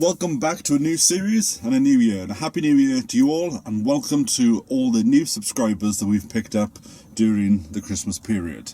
Welcome back to a new series and a new year, and a happy new year to you all, and welcome to all the new subscribers that we've picked up during the Christmas period.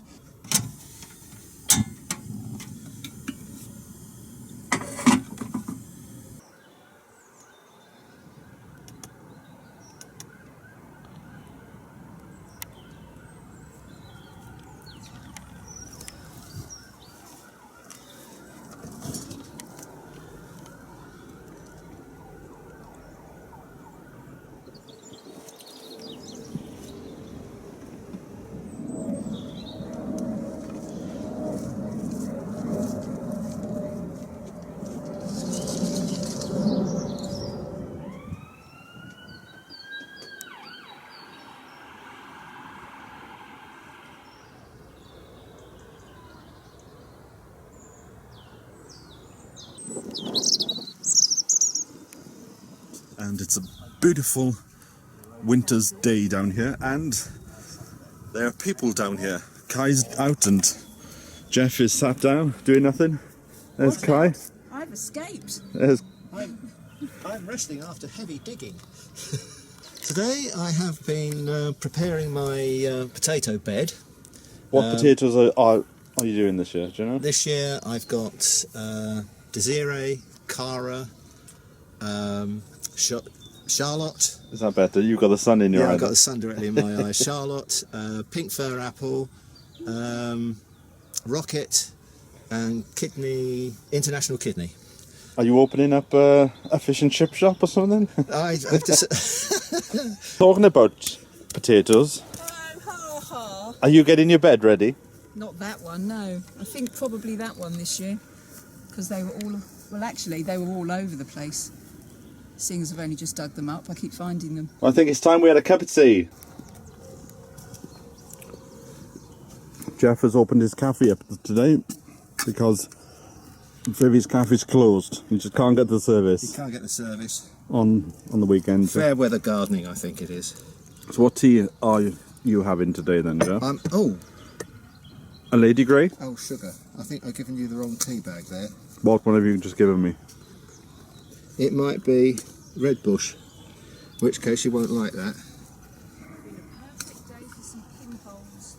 And it's a beautiful winter's day down here, and there are people down here. Kai's out and Jeff is sat down doing nothing. There's Kai. I've escaped. I'm resting after heavy digging. Today I have been preparing my potato bed. What potatoes are you doing this year, do you know? This year I've got Desiree, Cara, Charlotte. Is that better? You've got the sun in your eye. Yeah, I've got the sun directly in my eye. Charlotte, pink fir apple, rocket, and international kidney. Are you opening up a fish and chip shop or something? I've just Talking about potatoes, are you getting your bed ready? Not that one, no. I think probably that one this year, because they were all, well actually they were all over the place. Seeing as I've only just dug them up, I keep finding them. I think it's time we had a cup of tea. Jeff has opened his cafe up today because Vivi's cafe's closed. You just can't get the service. You can't get the service. On the weekend. Fair weather gardening, I think it is. So what tea are you having today then, Jeff? A Lady Grey? Oh, sugar. I think I've given you the wrong tea bag there. What one have you just given me? It might be Red Bush, in which case you won't like that. Perfect day for some pinholes.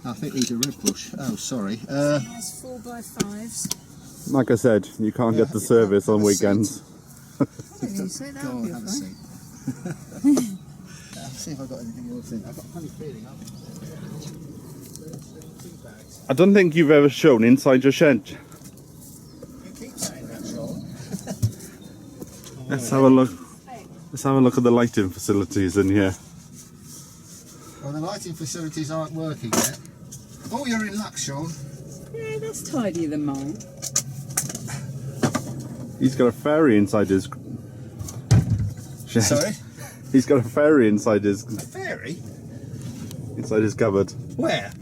I think these are Red Bush. Oh, sorry. Nice 4x5s. Like I said, you can't get the service on weekends. You say that Go would on, be have a fine. seat. I'll see if I've got anything else in. I've got a funny feeling. I don't think you've ever shown inside your shed. You keep saying that, Sean. Let's have a look. Let's have a look at the lighting facilities in here. Well, the lighting facilities aren't working yet. Oh, you're in luck, Sean. Yeah, that's tidier than mine. He's got a fairy inside his shed. Sorry? He's got a fairy inside his A fairy? cupboard. Where?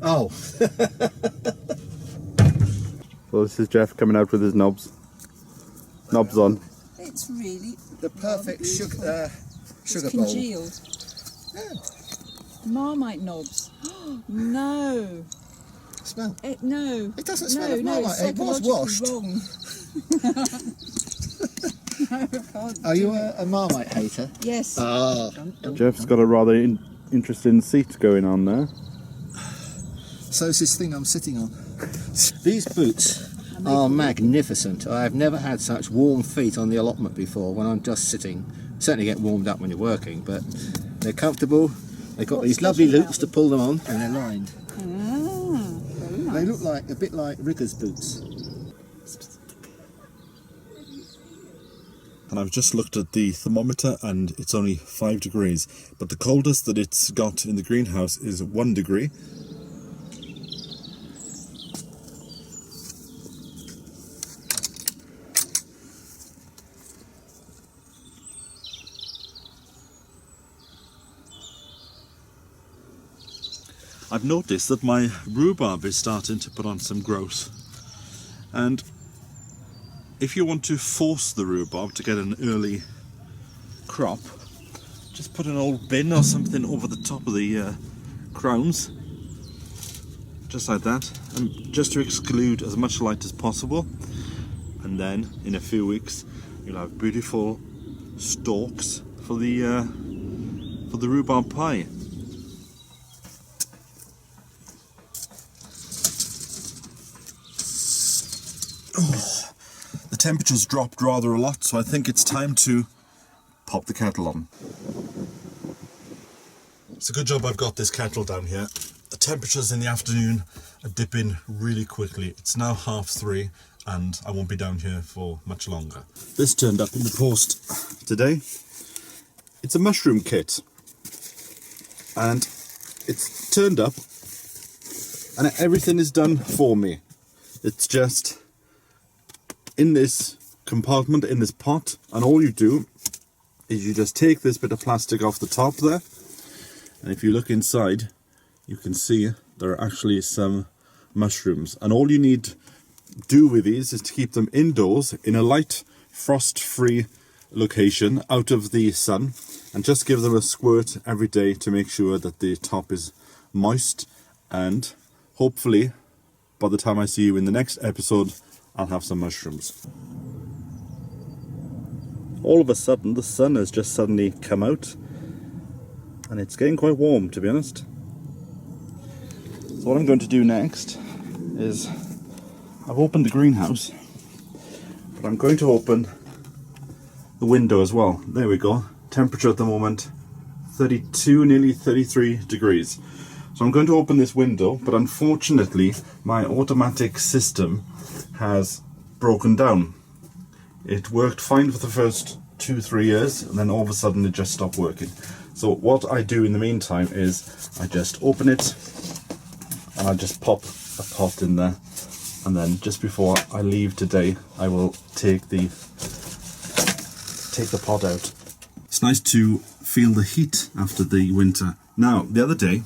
Oh. So this is Jeff coming out with his knobs. Knobs on. It's really The perfect sugar it's bowl. congealed. Yeah. Marmite knobs. No. Smell. No. It doesn't smell no, of no, Marmite. it's It was psychologically washed. Wrong. No, I can't Are do you it. a Marmite hater? Yes. Ah. Jeff's got a rather interesting seat going on there. So is this thing I'm sitting on. These boots are magnificent. I have never had such warm feet on the allotment before when I'm just sitting. Certainly get warmed up when you're working, but they're comfortable. They've got these lovely loops to pull them on, and they're lined. Very nice. They look like a bit like Riggers boots. And I've just looked at the thermometer and it's only 5 degrees, but the coldest that it's got in the greenhouse is 1 degree. I've noticed that my rhubarb is starting to put on some growth, and if you want to force the rhubarb to get an early crop, just put an old bin or something over the top of the crowns, just like that, and just to exclude as much light as possible. and then in a few weeks you'll have beautiful stalks for the rhubarb pie. The temperature's dropped rather a lot, so I think it's time to pop the kettle on. It's a good job I've got this kettle down here. The temperatures in the afternoon are dipping really quickly. It's now 3:30 and I won't be down here for much longer. This turned up in the post today. It's a mushroom kit, and it's turned up and everything is done for me. It's just in this compartment, in this pot, and all you do is you just take this bit of plastic off the top there, and if you look inside you can see there are actually some mushrooms, and all you need to do with these is to keep them indoors in a light frost-free location out of the sun, and just give them a squirt every day to make sure that the top is moist, and hopefully by the time I see you in the next episode I'll have some mushrooms. All of a sudden the sun has just suddenly come out and it's getting quite warm, to be honest. So what I'm going to do next is, I've opened the greenhouse, but I'm going to open the window as well. There we go. Temperature at the moment 32, nearly 33 degrees. So I'm going to open this window, but unfortunately my automatic system has broken down. It worked fine for the first 2-3 years, and then all of a sudden it just stopped working. So what I do in the meantime is I just open it and I just pop a pot in there, and then just before I leave today I will take the pot out. It's nice to feel the heat after the winter. Now, the other day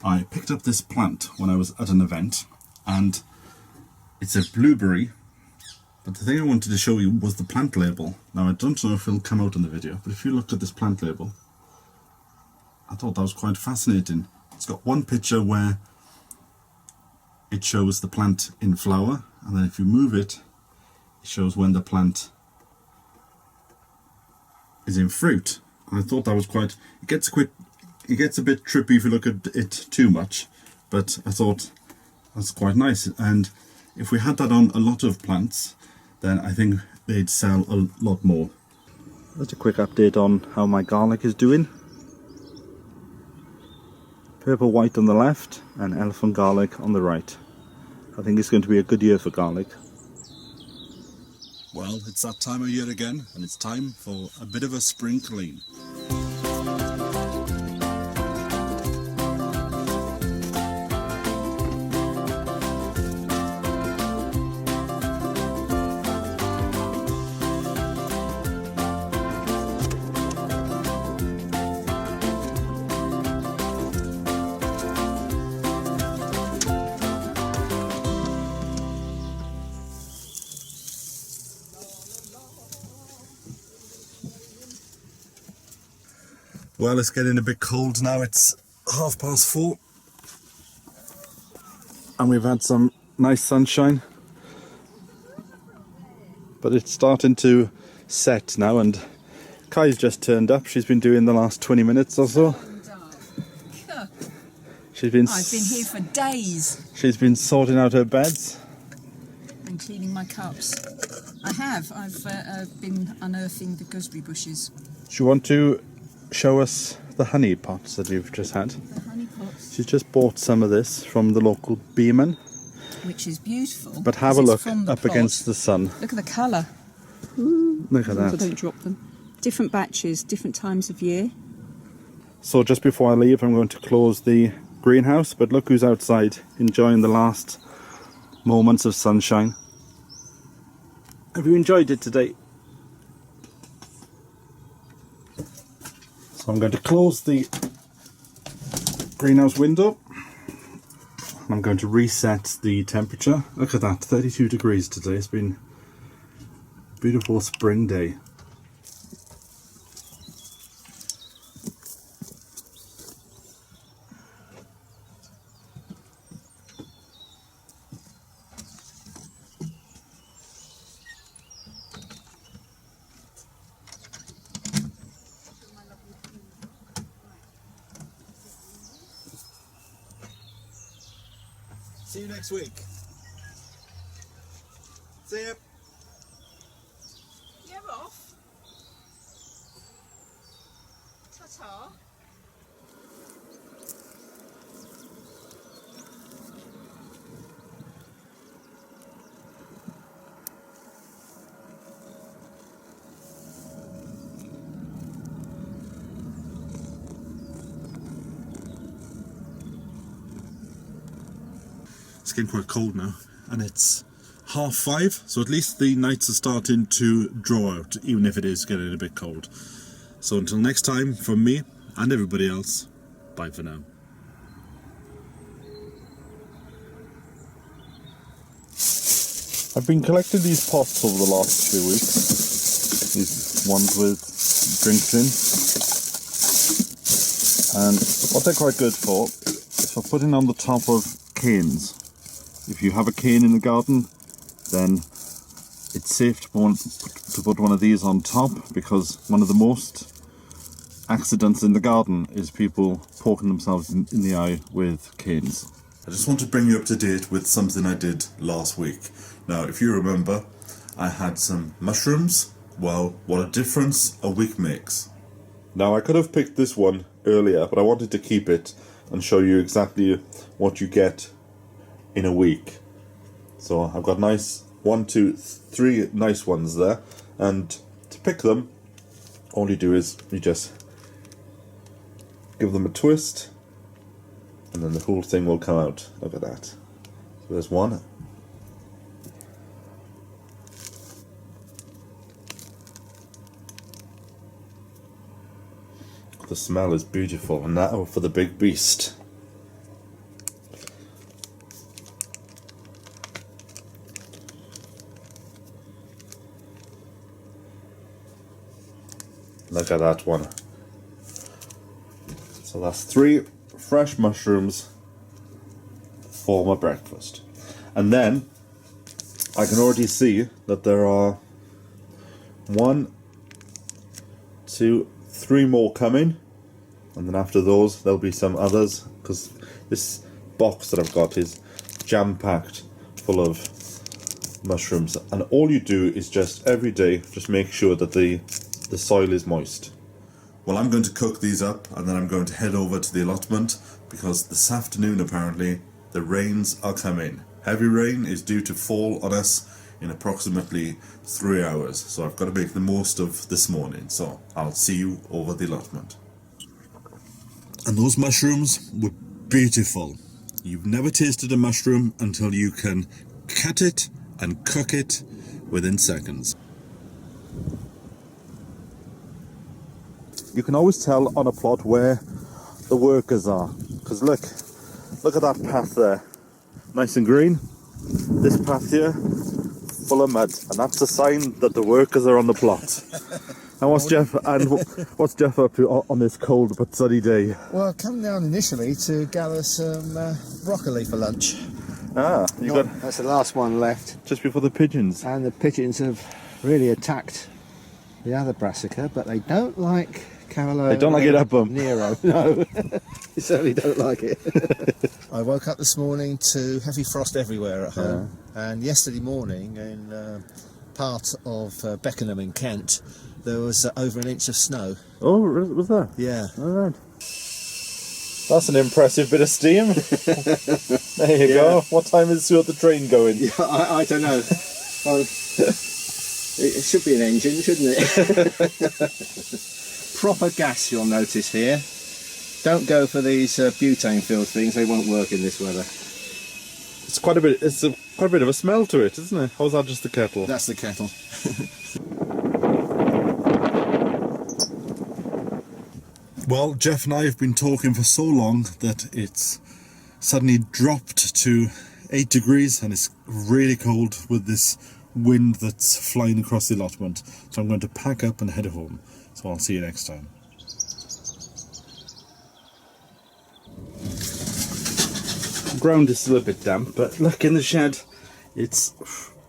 I picked up this plant when I was at an event, and it's a blueberry, but the thing I wanted to show you was the plant label. Now I don't know if it'll come out in the video, but if you look at this plant label, I thought that was quite fascinating. It's got one picture where it shows the plant in flower, and then if you move it, it shows when the plant is in fruit. And I thought that was quite, it gets a bit trippy if you look at it too much, but I thought that's quite nice. And if we had that on a lot of plants, then I think they'd sell a lot more. That's a quick update on how my garlic is doing. Purple white on the left and elephant garlic on the right. I think it's going to be a good year for garlic. Well, it's that time of year again, and it's time for a bit of a spring clean. Well, it's getting a bit cold now. It's 4:30 and we've had some nice sunshine, but it's starting to set now, and Kai's just turned up. She's been doing the last 20 minutes or so. I've been here for days. She's been sorting out her beds And cleaning my cups. I have. I've been unearthing the gooseberry bushes. Do you want to show us the honey pots that you've just had? The honey pots. She's just bought some of this from the local beeman. Which is beautiful. But have a look up against the sun. Look at the colour. Look at So that. don't drop them. Different batches, different times of year. So just before I leave, I'm going to close the greenhouse, but look who's outside enjoying the last moments of sunshine. Have you enjoyed it today? So I'm going to close the greenhouse window. I'm going to reset the temperature. Look at that, 32 degrees today. It's been a beautiful spring day. See you next week. See ya. You're off. Ta-ta. It's getting quite cold now, and it's 5:30, so at least the nights are starting to draw out, even if it is getting a bit cold. So until next time, from me and everybody else, bye for now. I've been collecting these pots over the last few weeks, these ones with drinks in, and what they're quite good for is for putting on the top of canes. If you have a cane in the garden, then it's safe to put one of these on top, because one of the most accidents in the garden is people poking themselves in the eye with canes. I just want to bring you up to date with something I did last week. Now, if you remember, I had some mushrooms. Well, what a difference a week makes. Now, I could have picked this one earlier, but I wanted to keep it and show you exactly what you get in a week. So I've got nice 1, 2, 3 nice ones there, and to pick them, all you do is you just give them a twist, and then the whole thing will come out. Look at that. So there's one. The smell is beautiful, and now for the big beast. Look at that one. So that's 3 fresh mushrooms for my breakfast. And then I can already see that there are 1, 2, 3 more coming. And then after those there'll be some others, because this box that I've got is jam-packed full of mushrooms. And all you do is just every day just make sure that the soil is moist. Well, I'm going to cook these up, and then I'm going to head over to the allotment, because this afternoon apparently the rains are coming. Heavy rain is due to fall on us in approximately 3 hours, so I've got to make the most of this morning. So I'll see you over the allotment. And those mushrooms were beautiful. You've never tasted a mushroom until you can cut it and cook it within seconds. You can always tell on a plot where the workers are, because look at that path there, nice and green. This path here, full of mud, and that's a sign that the workers are on the plot. And what's Jeff up to on this cold but sunny day? Well, I've come down initially to gather some broccoli for lunch. That's the last one left. Just before the pigeons. And the pigeons have really attacked the other brassica, but they don't like Carolo. They don't like it up them. Nero, no. They certainly don't like it. I woke up this morning to heavy frost everywhere at home. Yeah. And yesterday morning in part of Beckenham in Kent, there was over an inch of snow. Oh, was there? Yeah. All right. That's an impressive bit of steam. There you go. What time is the train going? Yeah, I don't know. It should be an engine, shouldn't it? Proper gas, you'll notice here. Don't go for these butane-filled things; they won't work in this weather. It's quite a bit. It's quite a bit of a smell to it, isn't it? Or is that just the kettle? That's the kettle. Well, Jeff and I have been talking for so long that it's suddenly dropped to 8 degrees, and it's really cold with this wind that's flying across the allotment. So I'm going to pack up and head home. So I'll see you next time. The ground is still a bit damp, but look in the shed, it's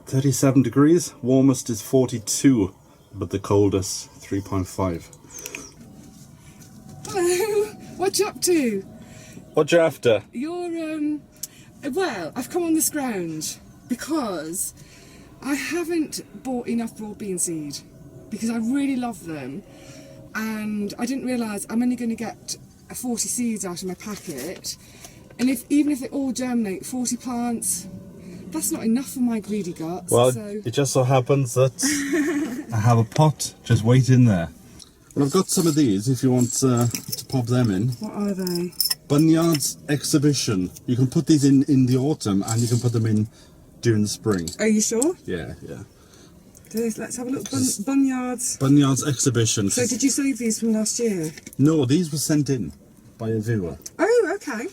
37 degrees, warmest is 42, but the coldest 3.5. Hello, what you up to? What you after? You're Well, I've come on this ground because I haven't bought enough broad bean seed because I really love them, and I didn't realise I'm only going to get 40 seeds out of my packet, and even if they all germinate, 40 plants, that's not enough for my greedy guts. Well, so. it just so happens that I have a pot just waiting there. Well, I've got some of these if you want to pop them in. What are they? Bunyard's Exhibition. You can put these in the autumn and you can put them in during the spring. Are you sure? Yeah, yeah. Let's have a look. Bunyards. Bunyard's Exhibition. So did you save these from last year? No, these were sent in by a viewer. Oh, okay.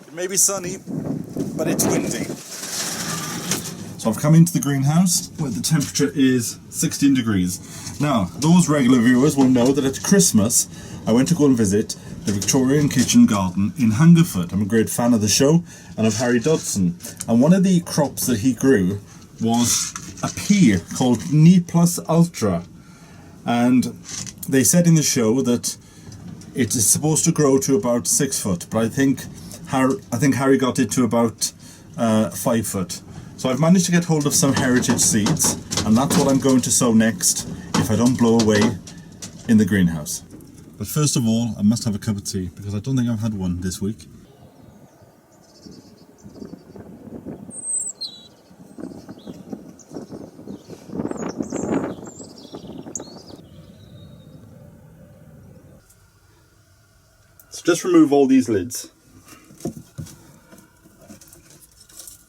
It may be sunny, but it's windy. So I've come into the greenhouse where the temperature is 16 degrees. Now, those regular viewers will know that at Christmas I went to go and visit the Victorian Kitchen Garden in Hungerford. I'm a great fan of the show and of Harry Dodson. And one of the crops that he grew was a pea called Ne Plus Ultra. And they said in the show that it is supposed to grow to about 6 foot, but I think Harry got it to about 5 foot. So I've managed to get hold of some heritage seeds, and that's what I'm going to sow next if I don't blow away in the greenhouse. But first of all, I must have a cup of tea because I don't think I've had one this week. So just remove all these lids.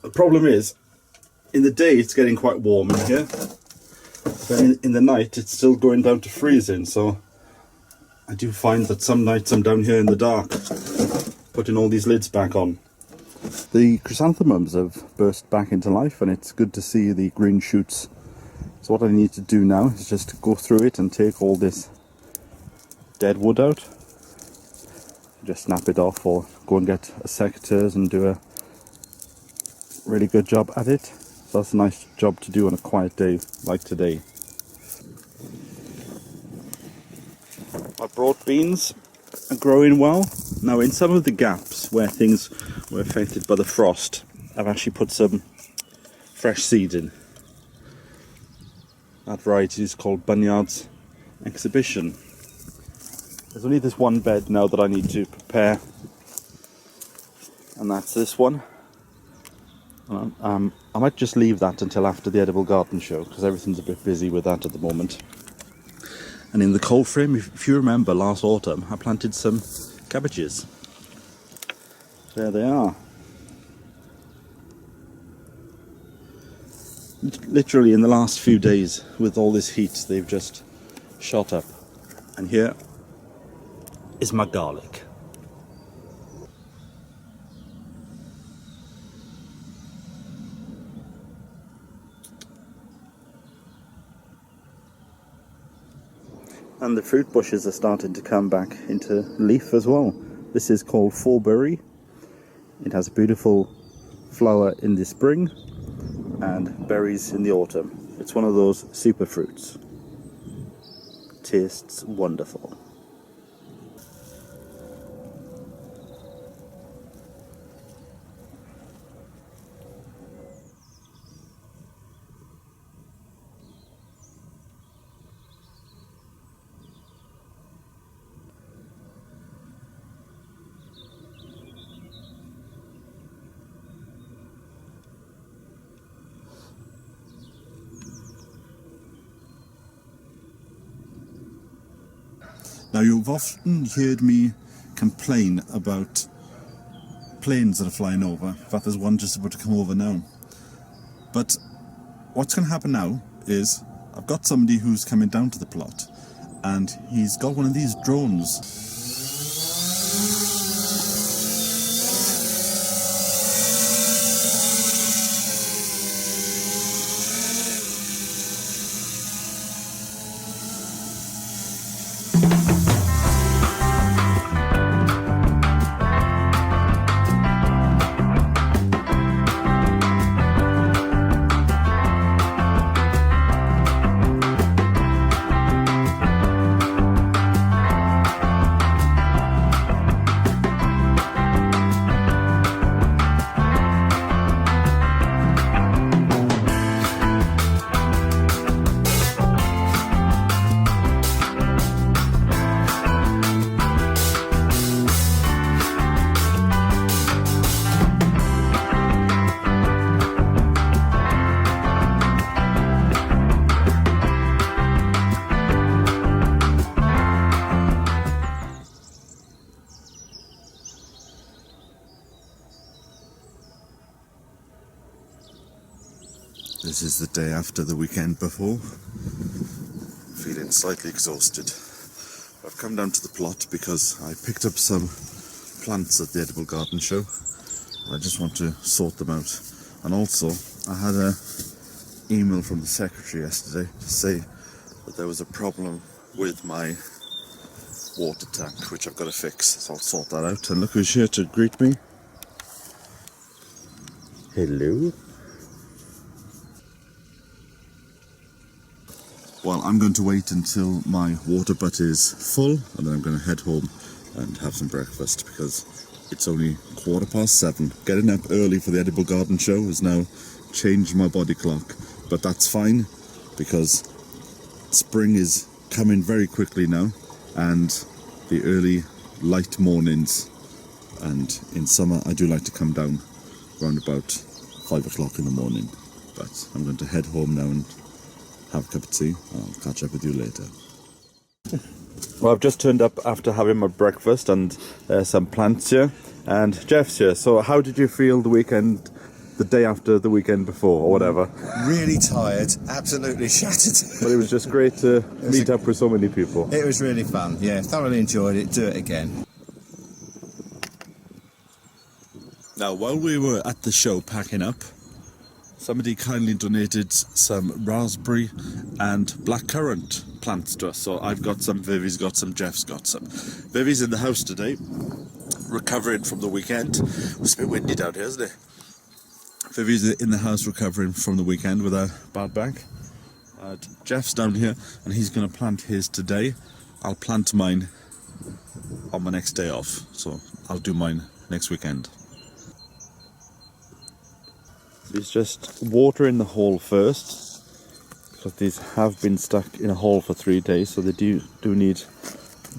The problem is, in the day it's getting quite warm in here, but in the night it's still going down to freezing, so I do find that some nights I'm down here in the dark putting all these lids back on. The chrysanthemums have burst back into life and it's good to see the green shoots. So what I need to do now is just go through it and take all this dead wood out. Just snap it off or go and get a secateurs and do a really good job at it. So that's a nice job to do on a quiet day like today. My broad beans are growing well. Now in some of the gaps where things were affected by the frost, I've actually put some fresh seed in. That variety is called Bunyard's Exhibition. There's only this one bed now that I need to prepare, and that's this one. I might just leave that until after the Edible Garden show because everything's a bit busy with that at the moment. And in the cold frame, if you remember last autumn, I planted some cabbages. There they are. Literally in the last few days, with all this heat, they've just shot up. And here is my garlic. And the fruit bushes are starting to come back into leaf as well. This is called fourberry. It has a beautiful flower in the spring and berries in the autumn. It's one of those super fruits. Tastes wonderful. Now you've often heard me complain about planes that are flying over. In fact, there's one just about to come over now. But what's going to happen now is I've got somebody who's coming down to the plot and he's got one of these drones. This is the day after the weekend before. Feeling slightly exhausted. I've come down to the plot because I picked up some plants at the Edible Garden Show. I just want to sort them out. And also, I had an email from the secretary yesterday to say that there was a problem with my water tank, which I've got to fix. So I'll sort that out. And look who's here to greet me. Hello. Well, I'm going to wait until my water butt is full, and then I'm going to head home and have some breakfast because it's only 7:15. Getting up early for the Edible Garden Show has now changed my body clock, but that's fine because spring is coming very quickly now, and the early light mornings, and in summer I do like to come down around about 5 o'clock in the morning. But I'm going to head home now and have a cup of tea. I'll catch up with you later. Well, I've just turned up after having my breakfast and some plants here, and Jeff's here. So how did you feel the weekend, the day after the weekend before, or whatever? Really tired, absolutely shattered. But it was just great to meet up with so many people. It was really fun, yeah, thoroughly enjoyed it, do it again. Now, while we were at the show packing up, somebody kindly donated some raspberry and blackcurrant plants to us. So I've got some, Vivi's got some, Jeff's got some. Vivi's in the house today, recovering from the weekend. It's a bit windy down here, isn't it? Vivi's in the house recovering from the weekend with a bad back. Jeff's down here and he's going to plant his today. I'll plant mine on my next day off. So I'll do mine next weekend. It's just water in the hole first, because these have been stuck in a hole for 3 days, so they do need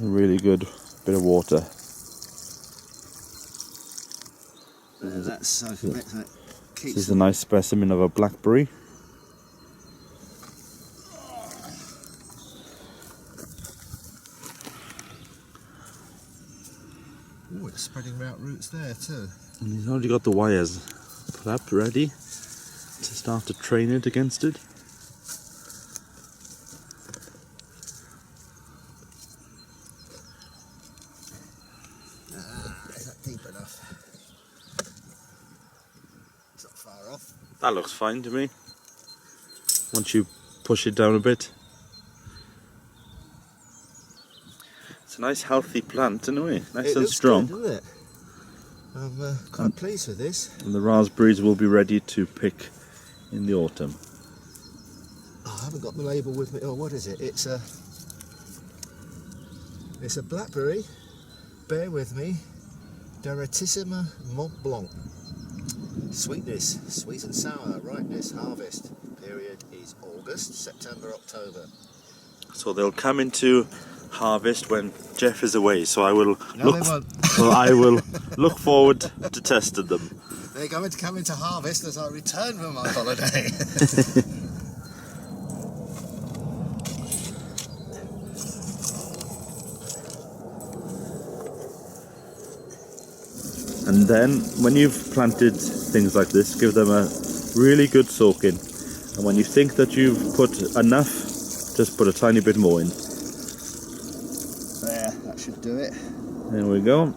a really good bit of water. This is a nice specimen of a blackberry. Oh, it's spreading out roots there too. And he's already got the wires put up ready to start to train it against it. Is that deep enough? It's not far off. That looks fine to me. Once you push it down a bit. It's a nice healthy plant anyway, nice and strong. Good, isn't it? I'm quite pleased with this. And the raspberries will be ready to pick in the autumn. Oh, I haven't got the label with me. Oh, what is it? It's a blackberry. Bear with me. Doratissima Mont Blanc. Sweetness, sweet and sour. Ripeness, harvest period is August, September, October. So they'll come into harvest when Jeff is away. So I will look forward to testing them. They're going to come into harvest as I return from my holiday. And then when you've planted things like this, give them a really good soaking. And when you think that you've put enough, just put a tiny bit more in. There, that should do it. There we go.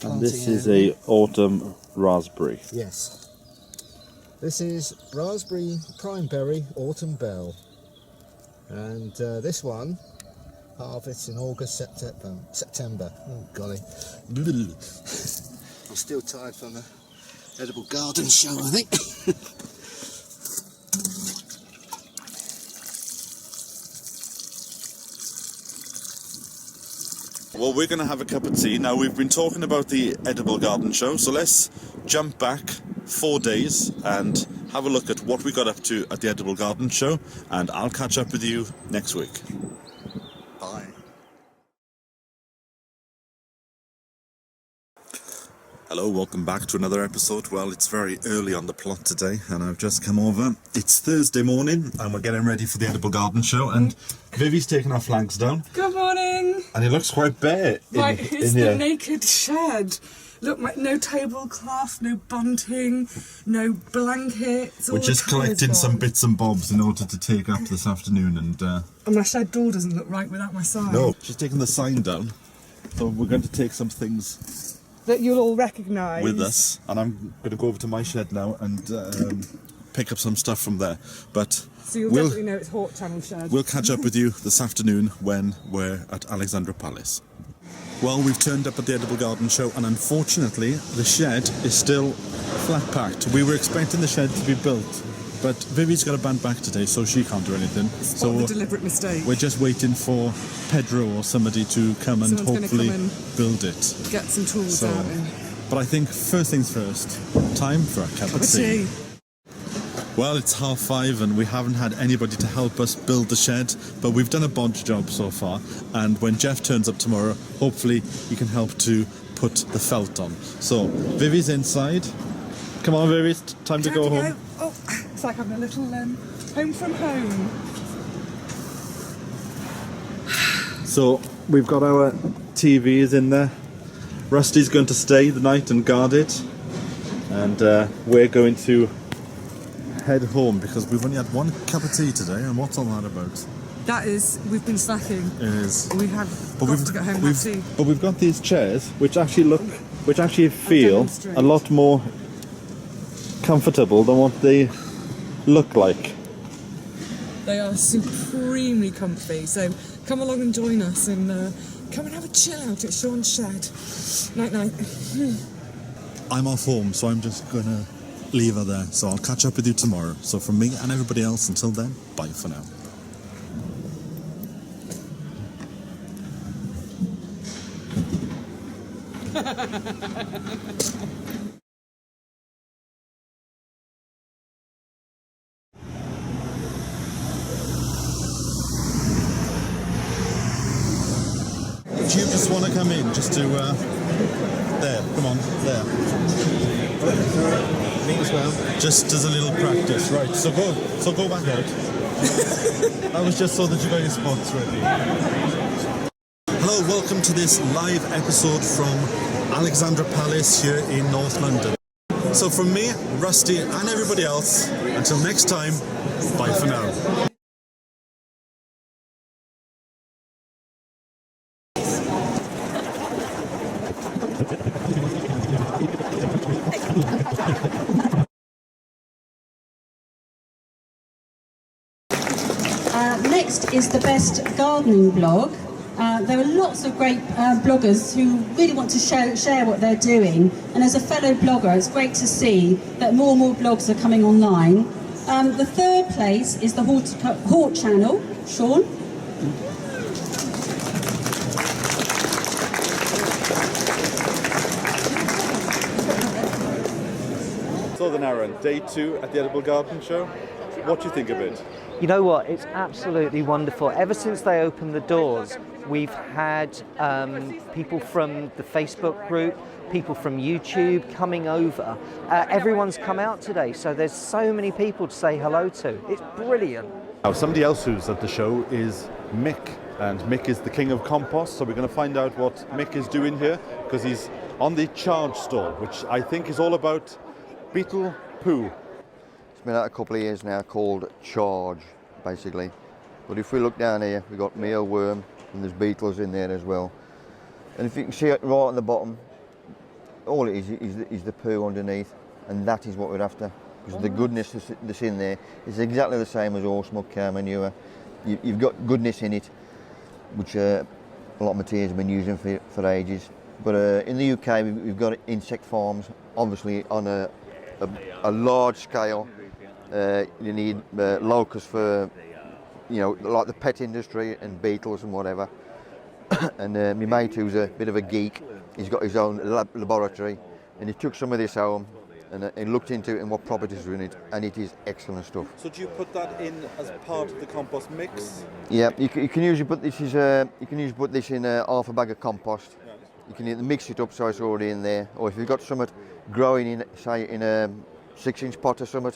And this is a autumn raspberry. Yes. This is raspberry prime berry autumn bell. And this one harvests in August, September. Oh golly. I'm still tired from the Edible Garden Show, I think. Well, we're going to have a cup of tea. Now, we've been talking about the Edible Garden Show, so let's jump back 4 days and have a look at what we got up to at the Edible Garden Show, and I'll catch up with you next week. Bye. Hello, welcome back to another episode. Well, it's very early on the plot today, and I've just come over. It's Thursday morning, and we're getting ready for the Edible Garden Show, and Vivi's taking our flags down. Good morning. And it looks quite bare Right, it's the naked shed. Look, no tablecloth, no bunting, no blankets. We're just collecting some bits and bobs in order to take up this afternoon, and my shed door doesn't look right without my sign. no, she's taking the sign down. So we're going to take some things that you'll all recognise with us, and I'm going to go over to my shed now and pick up some stuff from there. But So you'll definitely know it's Hawk Channel shed. we'll catch up with you this afternoon when we're at Alexandra Palace. Well, we've turned up at the Edible Garden Show, and unfortunately the shed is still flat packed. We were expecting the shed to be built, but Vivi's got a band back today, so she can't do anything. So a deliberate mistake. We're just waiting for Pedro or somebody to come and Someone's hopefully gonna come build it. Get some tools out. But I think first things first, time for a cup of tea. Well, it's 5:30 and we haven't had anybody to help us build the shed, but we've done a bodge job so far, and when Jeff turns up tomorrow, hopefully he can help to put the felt on. So, Vivi's inside. Come on, Vivi, it's time to go home. Oh, it's like having a little home from home. So, we've got our TVs in there. Rusty's going to stay the night and guard it, and we're going to head home because we've only had one cup of tea today, and what's all that about? That is, we've been slacking. It is. We have got to get home and have tea. But we've got these chairs which actually feel a lot more comfortable than what they look like. They are supremely comfy, so come along and join us and come and have a chill out at Sean's shed. Night night. I'm off home, so I'm just gonna leave her there. So I'll catch up with you tomorrow. So from me and everybody else, until then, bye for now. Do you just want to come in just to there, come on, there. Me as well. Just as a little practice, right? So go back out. That was just so that you got your spots ready. Hello, welcome to this live episode from Alexandra Palace here in North London. So from me, Rusty, and everybody else, until next time, bye for now. Next is the best gardening blog. There are lots of great bloggers who really want to share what they're doing, and as a fellow blogger it's great to see that more and more blogs are coming online. The third place is the Hawk Channel. Sean? So then, Aaron, day 2 at the Edible Garden Show. What do you think of it? You know what, it's absolutely wonderful. Ever since they opened the doors, we've had people from the Facebook group, people from YouTube coming over. Everyone's come out today, so there's so many people to say hello to. It's brilliant. Now, somebody else who's at the show is Mick, and Mick is the king of compost, so we're going to find out what Mick is doing here, because he's on the Charge stall, which I think is all about beetle poo. It's been out a couple of years now, called Charge, basically. But if we look down here, we've got mealworm and there's beetles in there as well. And if you can see it right on the bottom, all it is the poo underneath, and that is what we're after. Because the goodness that's in there is exactly the same as horse muck, cow manure. You've got goodness in it, which a lot of materials have been using for ages. But in the UK, we've got insect farms, obviously on a large scale. You need locusts for, like the pet industry and beetles and whatever. And my mate, who's a bit of a geek, he's got his own laboratory, and he took some of this home and looked into it and what properties are in it, and it is excellent stuff. So do you put that in as part of the compost mix? Yeah, you can usually put this in half a bag of compost. You can either mix it up so it's already in there, or if you've got something growing in, say in a 6-inch pot or something,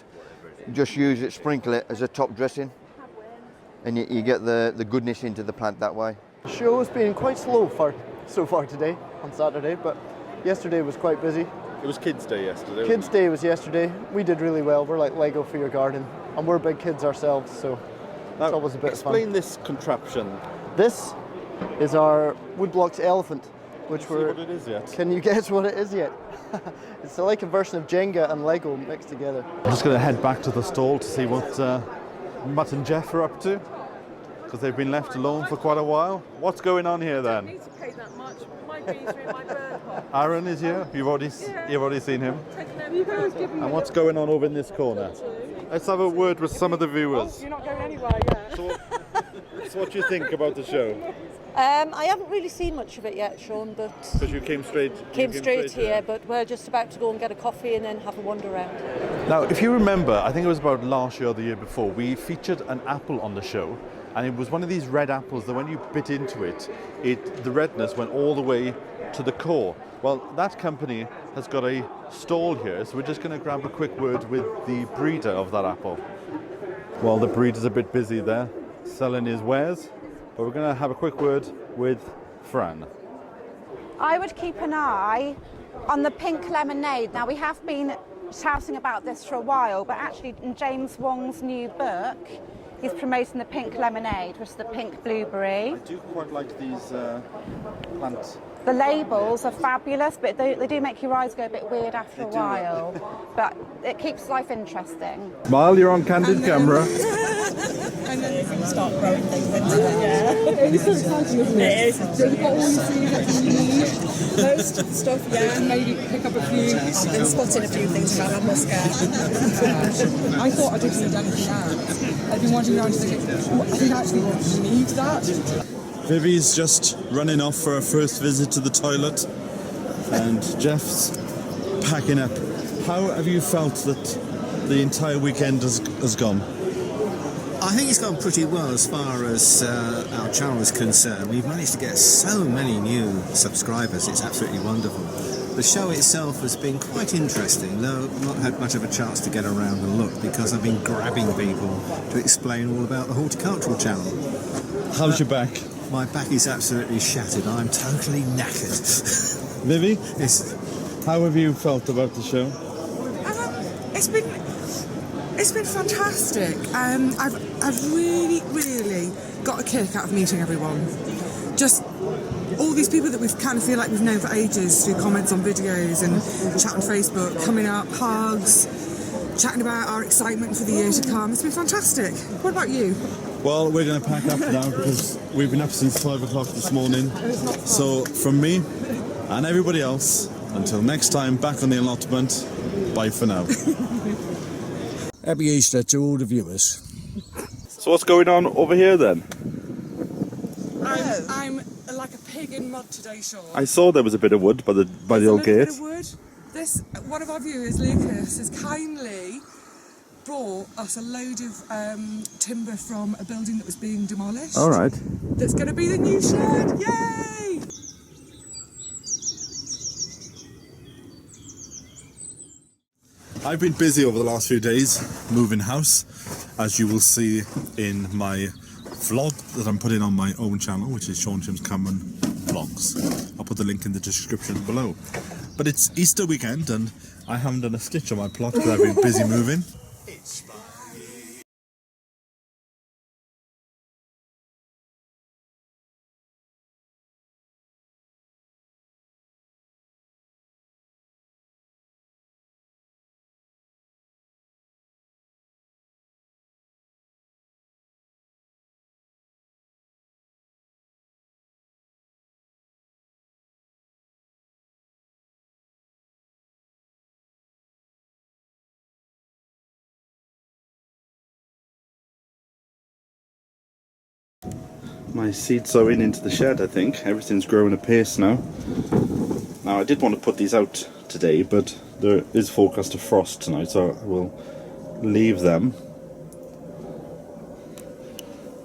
just use it, sprinkle it as a top dressing, and you get the goodness into the plant that way. The show's been quite slow so far today, on Saturday, but yesterday was quite busy. It was Kids' Day yesterday. Kids' Day was yesterday. We did really well. We're like Lego for your garden, and we're big kids ourselves, so Now, it's always a bit of fun. explain this contraption. This is our Woodblocks Elephant, which See what it is yet? Can you guess what it is yet? It's like a version of Jenga and Lego mixed together. I'm just going to head back to the stall to see what Matt and Jeff are up to, because they've been left alone for quite a while. What's going on here then? I don't need to pay that much. My bees are in my bird box. Aaron is here. You've already seen him. You guys give me And what's going on over in this corner? Let's have a word with some of the viewers. You're not going anywhere yet. So what do you think about the show? I haven't really seen much of it yet, Sean, but Because you came straight here, but we're just about to go and get a coffee and then have a wander around. Now, if you remember, I think it was about last year or the year before, we featured an apple on the show, and it was one of these red apples that when you bit into it, the redness went all the way to the core. Well, that company has got a stall here, so we're just going to grab a quick word with the breeder of that apple. Well, the breeder's a bit busy there, selling his wares, but we're going to have a quick word with Fran. I would keep an eye on the pink lemonade. Now, we have been shouting about this for a while, but actually in James Wong's new book, he's promoting the pink lemonade, which is the pink blueberry. I do quite like these plants. The labels are fabulous, but they do make your eyes go a bit weird after a while. But it keeps life interesting. Smile, you're on candid camera. And then you can start growing things into it. It is so exciting, isn't it? It is. So you've got all the seeds that you need. Most of the stuff, yeah. Maybe pick up a few. I've been spotting a few things about that muscat. I thought I didn't need anything else. I've been wandering around thinking, I think I actually need that. Vivi's just running off for her first visit to the toilet, and Jeff's packing up. How have you felt that the entire weekend has gone? I think it's gone pretty well as far as our channel is concerned. We've managed to get so many new subscribers, it's absolutely wonderful. The show itself has been quite interesting, though I've not had much of a chance to get around and look because I've been grabbing people to explain all about the horticultural channel. How's your back? My back is absolutely shattered. I'm totally knackered. Vivi? Yes. How have you felt about the show? It's been fantastic. I've really got a kick out of meeting everyone. Just all these people that we've kind of feel like we've known for ages through comments on videos and chat on Facebook, coming up, hugs, chatting about our excitement for the year to come. It's been fantastic. What about you? Well, we're going to pack up now because we've been up since 5 o'clock this morning. So from me and everybody else, until next time, back on the allotment, bye for now. Happy Easter to all the viewers. So what's going on over here then? I'm like a pig in mud today, Sean. I saw there was a bit of wood by the old gate. Bit of wood. One of our viewers, Lucas, has kindly brought us a load of timber from a building that was being demolished. All right. That's going to be the new shed. Yay! I've been busy over the last few days moving house, as you will see in my vlog that I'm putting on my own channel, which is Sean Jim's Cameron Vlogs. I'll put the link in the description below. But it's Easter weekend and I haven't done a stitch on my plot because I've been busy moving. My seed sowing into the shed, I think. Everything's growing apace now. Now, I did want to put these out today, but there is forecast of frost tonight, so I will leave them.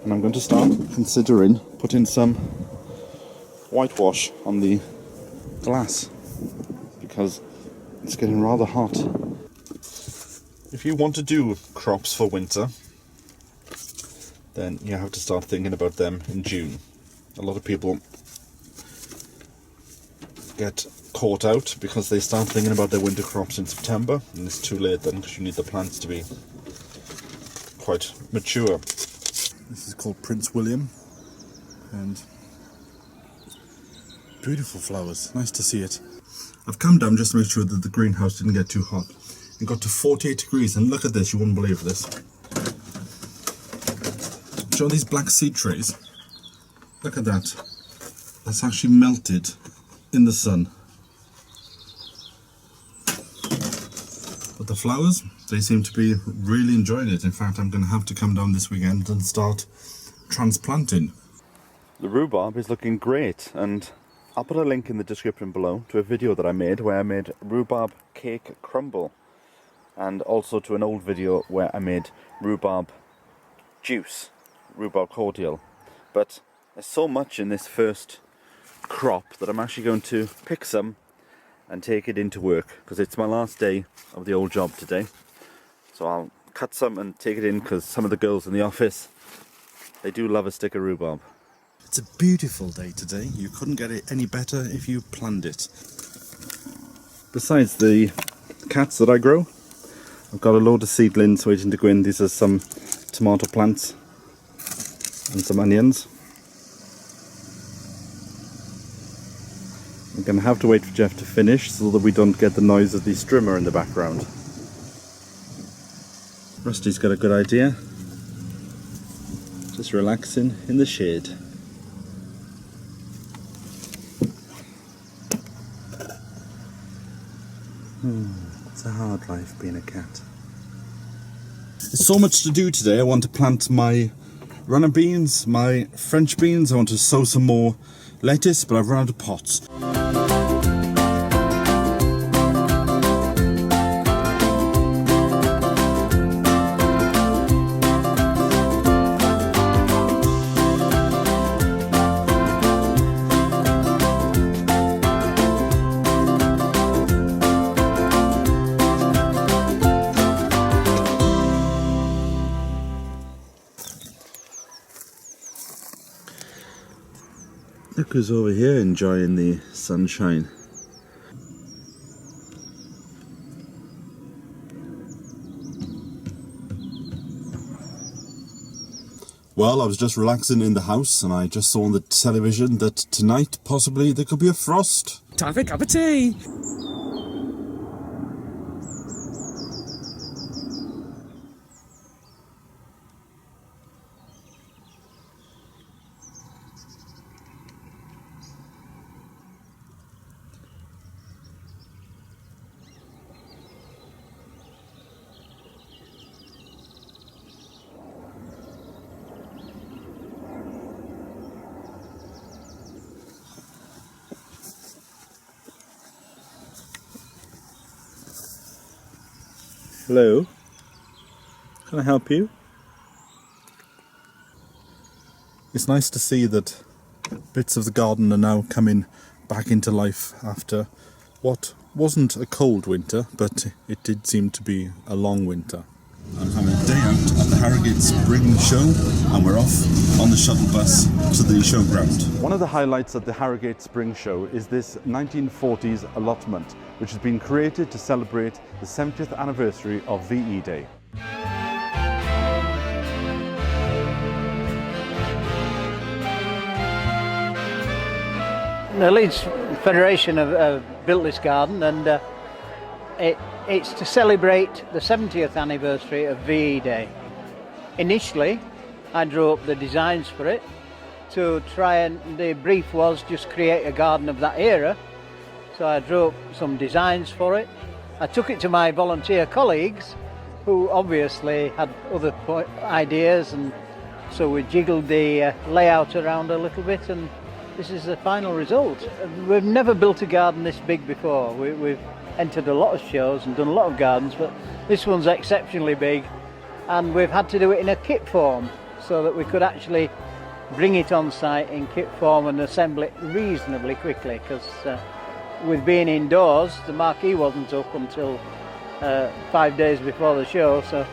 And I'm going to start considering putting some whitewash on the glass, because it's getting rather hot. If you want to do crops for winter, then you have to start thinking about them in June. A lot of people get caught out because they start thinking about their winter crops in September, and it's too late then because you need the plants to be quite mature. This is called Prince William, and beautiful flowers, nice to see it. I've come down just to make sure that the greenhouse didn't get too hot. It got to 48 degrees, and look at this, you wouldn't believe this. Show these black seed trays. Look at that. That's actually melted in the sun. But the flowers, they seem to be really enjoying it. In fact, I'm going to have to come down this weekend and start transplanting. The rhubarb is looking great, and I'll put a link in the description below to a video that I made where I made rhubarb cake crumble, and also to an old video where I made rhubarb juice, rhubarb cordial. But there's so much in this first crop that I'm actually going to pick some and take it into work, because it's my last day of the old job today. So I'll cut some and take it in, because some of the girls in the office, they do love a stick of rhubarb. It's a beautiful day today. You couldn't get it any better if you planned it. Besides the cats that I grow, I've got a load of seedlings waiting to go in. These are some tomato plants and some onions. I'm going to have to wait for Jeff to finish so that we don't get the noise of the strimmer in the background. Rusty's got a good idea. Just relaxing in the shade. It's a hard life being a cat. There's so much to do today. I want to plant my runner beans, my French beans. I want to sow some more lettuce, but I've run out of pots. Look who's over here enjoying the sunshine. Well, I was just relaxing in the house and I just saw on the television that tonight possibly there could be a frost. Time for a cup of tea! Hello, can I help you? It's nice to see that bits of the garden are now coming back into life after what wasn't a cold winter, but it did seem to be a long winter. I'm having a day out at the Harrogate Spring Show, and we're off on the shuttle bus to the showground. One of the highlights at the Harrogate Spring Show is this 1940s allotment, which has been created to celebrate the 70th anniversary of VE Day. The Leeds Federation have built this garden, and it's to celebrate the 70th anniversary of VE Day. Initially, I drew up the designs for it to try, and the brief was just create a garden of that era. So I drew up some designs for it. I took it to my volunteer colleagues, who obviously had other ideas, and so we jiggled the layout around a little bit, and this is the final result. We've never built a garden this big before. We've entered a lot of shows and done a lot of gardens, but this one's exceptionally big, and we've had to do it in a kit form so that we could actually bring it on site in kit form and assemble it reasonably quickly, because with being indoors, the marquee wasn't up until 5 days before the show, so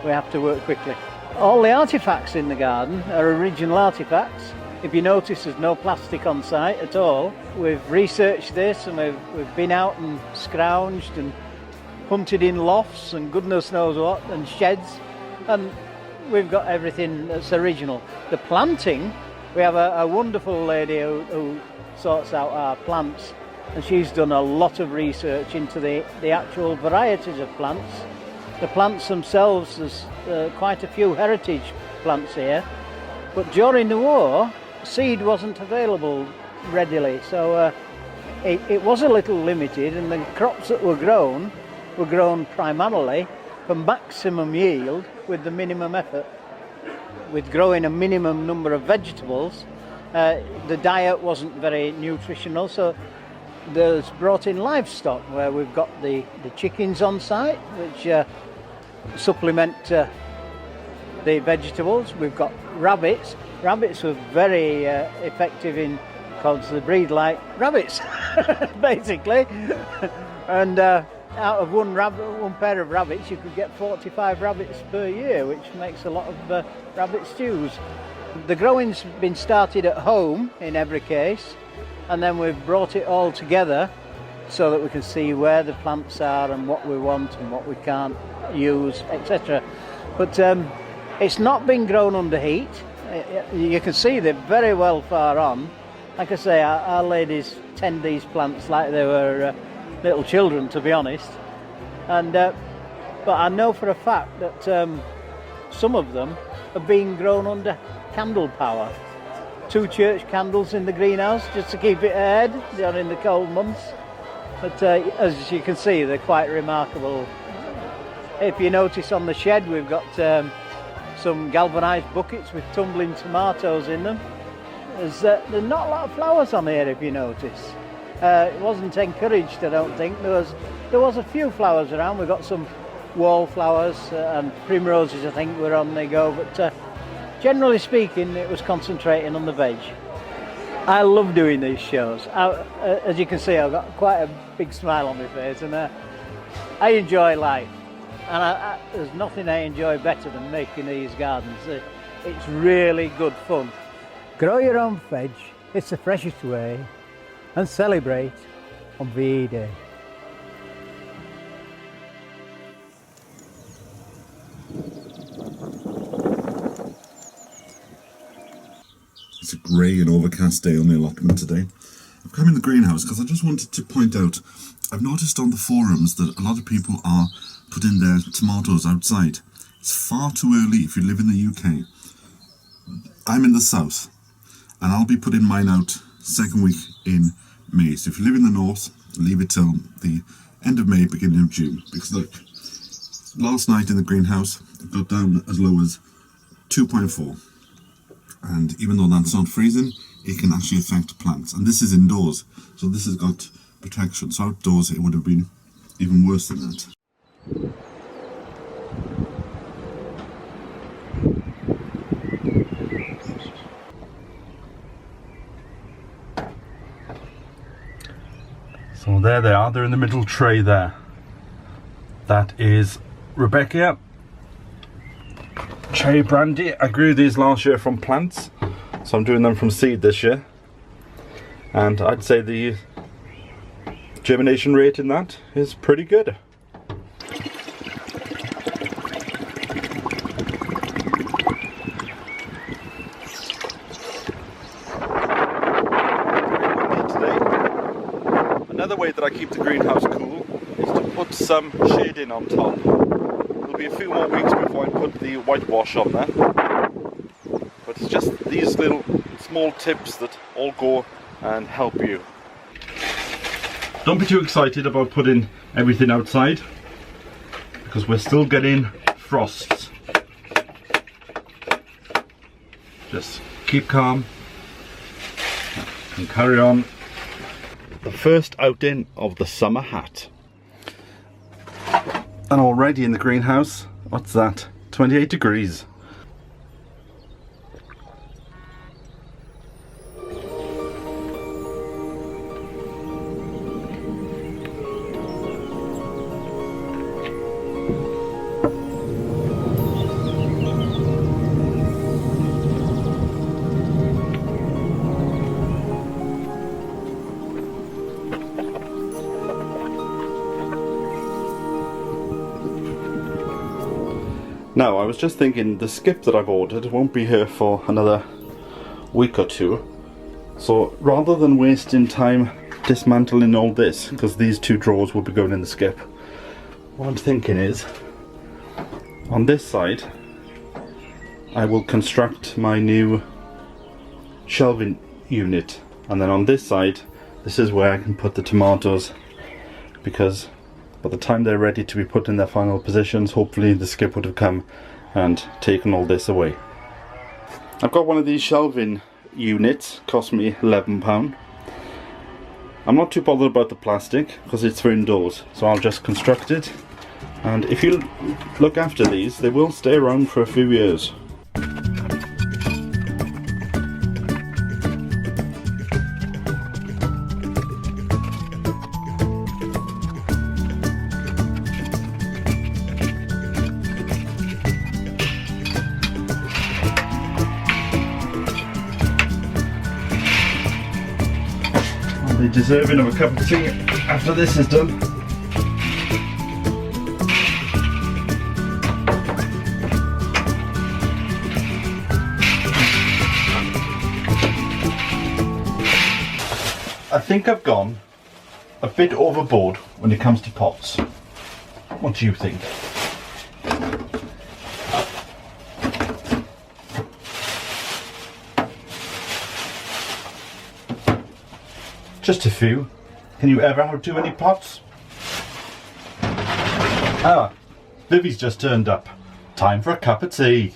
we have to work quickly. All the artefacts in the garden are original artefacts. If you notice, there's no plastic on site at all. We've researched this and we've been out and scrounged and hunted in lofts and goodness knows what, and sheds, and we've got everything that's original. The planting, we have a wonderful lady who sorts out our plants, and she's done a lot of research into the actual varieties of plants. The plants themselves, there's quite a few heritage plants here, but during the war, seed wasn't available readily, so it was a little limited, and the crops that were grown primarily for maximum yield with the minimum effort. With growing a minimum number of vegetables, the diet wasn't very nutritional, so there's brought in livestock where we've got the chickens on site, which supplement the vegetables. We've got rabbits. Rabbits were very effective because they breed like rabbits, basically. And out of one pair of rabbits, you could get 45 rabbits per year, which makes a lot of rabbit stews. The growing's been started at home in every case, and then we've brought it all together so that we can see where the plants are and what we want and what we can't use, etc. But it's not been grown under heat. You can see they're very well far on. Like I say, our ladies tend these plants like they were little children, to be honest. And but I know for a fact that some of them are being grown under candle power. 2 church candles in the greenhouse just to keep it aired during the cold months. But as you can see, they're quite remarkable. If you notice on the shed, we've got some galvanised buckets with tumbling tomatoes in them. There's not a lot of flowers on here, if you notice. It wasn't encouraged, I don't think. There was a few flowers around. We've got some wallflowers and primroses, I think, were on the go. But generally speaking, it was concentrating on the veg. I love doing these shows. As you can see, I've got quite a big smile on my face, and I enjoy life. And there's nothing I enjoy better than making these gardens. It's really good fun. Grow your own veg, it's the freshest way, and celebrate on VE Day. It's a grey and overcast day on the allotment today. I've come in the greenhouse because I just wanted to point out, I've noticed on the forums that a lot of people are putting their tomatoes outside. It's far too early if you live in the UK. I'm in the south, and I'll be putting mine out second week in May. So if you live in the north, leave it till the end of May, beginning of June. Because look, last night in the greenhouse, it got down as low as 2.4. And even though that's not freezing, it can actually affect plants. And this is indoors, so this has got protection. So outdoors, it would have been even worse than that. So there they are, they're in the middle tray there. That is Rebecca. Cherry brandy. I grew these last year from plants, so I'm doing them from seed this year. And I'd say the germination rate in that is pretty good. Another way that I keep the greenhouse cool is to put some shading on top. There'll be a few more weeks before I put the whitewash on there. But it's just these little small tips that all go and help you. Don't be too excited about putting everything outside, because we're still getting frosts. Just keep calm and carry on. The first outing of the summer hat. And already in the greenhouse, what's that? 28 degrees. Now, I was just thinking the skip that I've ordered won't be here for another week or two. So rather than wasting time dismantling all this, because these two drawers will be going in the skip, what I'm thinking is, on this side, I will construct my new shelving unit, and then on this side, this is where I can put the tomatoes, because by the time they're ready to be put in their final positions, hopefully the skip would have come and taken all this away. I've got one of these shelving units, cost me £11. I'm not too bothered about the plastic because it's for indoors, so I'll just construct it, and if you look after these, they will stay around for a few years. They're deserving of a cup of tea after this is done. I think I've gone a bit overboard when it comes to pots. What do you think? Just a few. Can you ever have too many pots? Ah, Vivi's just turned up. Time for a cup of tea.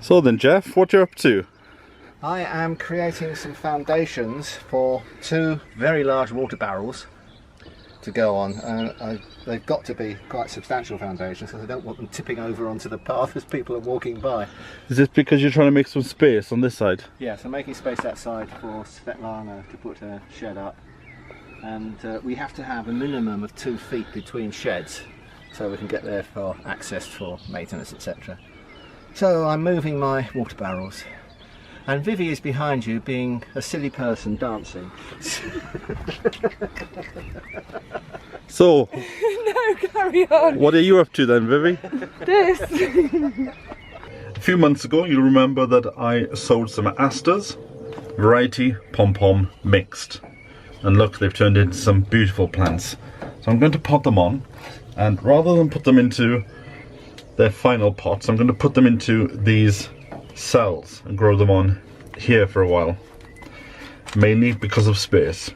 So then, Jeff, what you up to? I am creating some foundations for two very large water barrels to go on, and they've got to be quite substantial foundations because I don't want them tipping over onto the path as people are walking by. Is this because you're trying to make some space on this side? Yeah, so making space that side for Svetlana to put her shed up, and we have to have a minimum of 2 feet between sheds so we can get there for access for maintenance, etc. So I'm moving my water barrels, and Vivi is behind you being a silly person dancing. So, No, carry on. what are you up to then, Vivi? This. A few months ago, you'll remember that I sowed some asters, variety pom-pom mixed. And look, they've turned into some beautiful plants. So I'm going to pot them on, and rather than put them into their final pots, I'm going to put them into these cells and grow them on here for a while. Mainly because of space.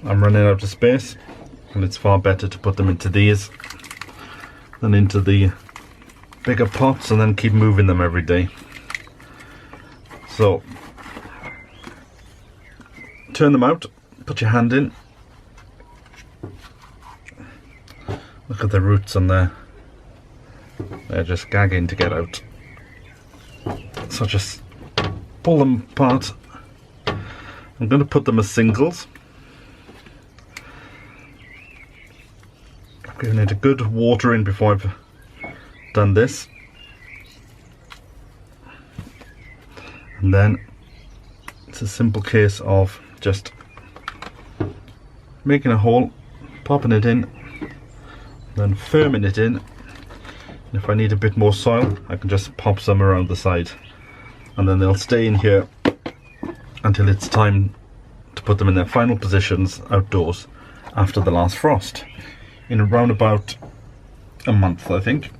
I'm running out of space, and it's far better to put them into these than into the bigger pots and then keep moving them every day. So turn them out, put your hand in, look at the roots on there, they're just gagging to get out, so just pull them apart. I'm going to put them as singles. I'm giving it a good watering before I've done this, and then it's a simple case of just making a hole, popping it in, then firming it in, and if I need a bit more soil I can just pop some around the side, and then they'll stay in here until it's time to put them in their final positions outdoors after the last frost in around about a month, I think.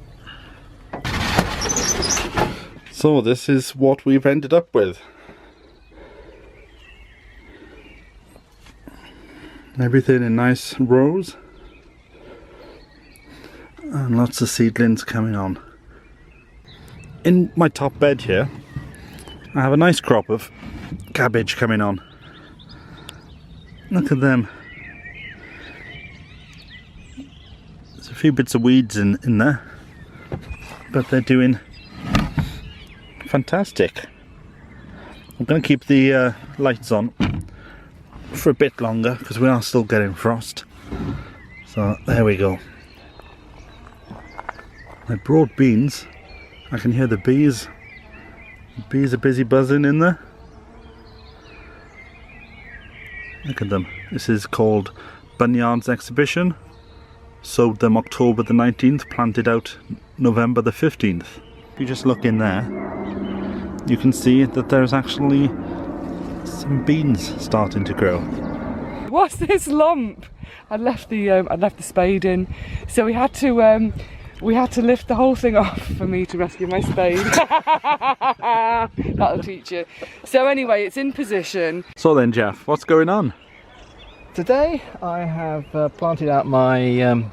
So this is what we've ended up with. Everything in nice rows and lots of seedlings coming on. In my top bed here I have a nice crop of cabbage coming on. Look at them. There's a few bits of weeds in there, but they're doing fantastic. I'm going to keep the lights on for a bit longer because we are still getting frost. So there we go. My broad beans, I can hear the bees. The bees are busy buzzing in there. Look at them. This is called Bunyard's Exhibition. Sowed them October the 19th, planted out November the 15th. If you just look in there, you can see that there's actually some beans starting to grow. What's this lump? I'd left the spade in, so we had to lift the whole thing off for me to rescue my spade. That'll teach you. So anyway, it's in position. So then, Jeff, what's going on? Today I have planted out my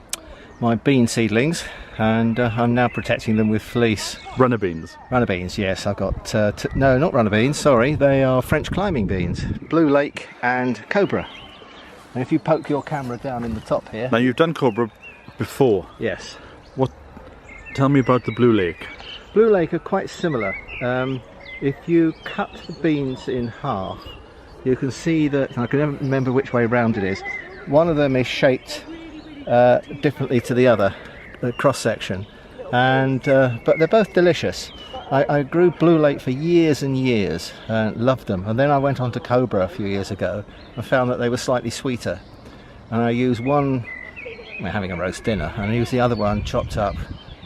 my bean seedlings, and I'm now protecting them with fleece. Runner beans? Runner beans, yes. I've got, no, not runner beans, sorry. They are French climbing beans. Blue Lake and Cobra. And if you poke your camera down in the top here... Now, you've done Cobra before. Yes. Tell me about the Blue Lake. Blue Lake are quite similar. If you cut the beans in half, you can see that, I can never remember which way round it is, one of them is shaped differently to the other, the cross section, and but they're both delicious. I grew Blue Lake for years and years, loved them, and then I went on to Cobra a few years ago and found that they were slightly sweeter, and I used one, we're having a roast dinner, and I used the other one chopped up,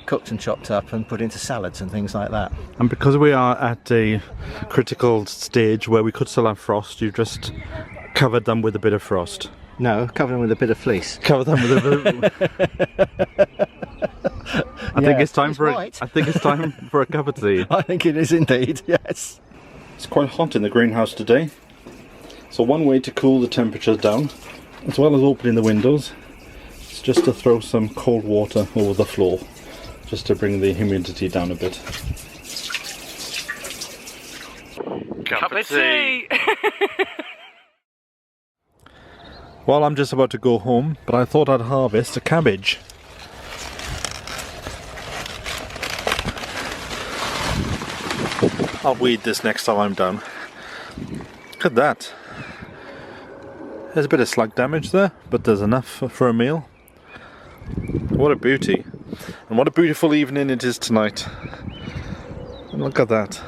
cooked and chopped up and put into salads and things like that. And because we are at a critical stage where we could still have frost, you've just covered them with a bit of frost. No, cover them with a bit of fleece. Cover them with a bit of... I think it's time for a cup of tea. I think it is indeed, yes. It's quite hot in the greenhouse today. So one way to cool the temperatures down, as well as opening the windows, is just to throw some cold water over the floor, just to bring the humidity down a bit. Cup of tea! Well, I'm just about to go home, but I thought I'd harvest a cabbage. I'll weed this next time I'm done. Look at that. There's a bit of slug damage there, but there's enough for a meal. What a beauty. And what a beautiful evening it is tonight. And look at that.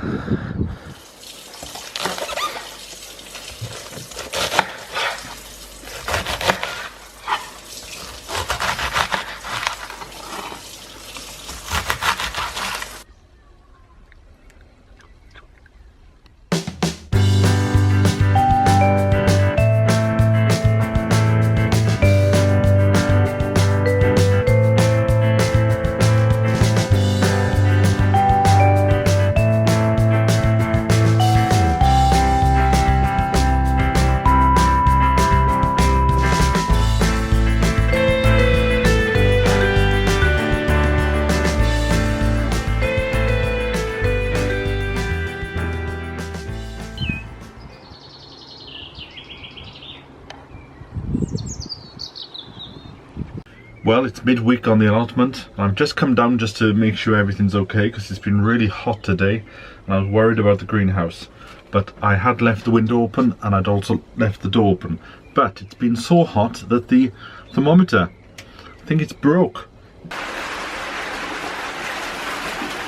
Well, it's midweek on the allotment. I've just come down just to make sure everything's okay because it's been really hot today and I was worried about the greenhouse. But I had left the window open and I'd also left the door open. But it's been so hot that the thermometer, I think it's broke.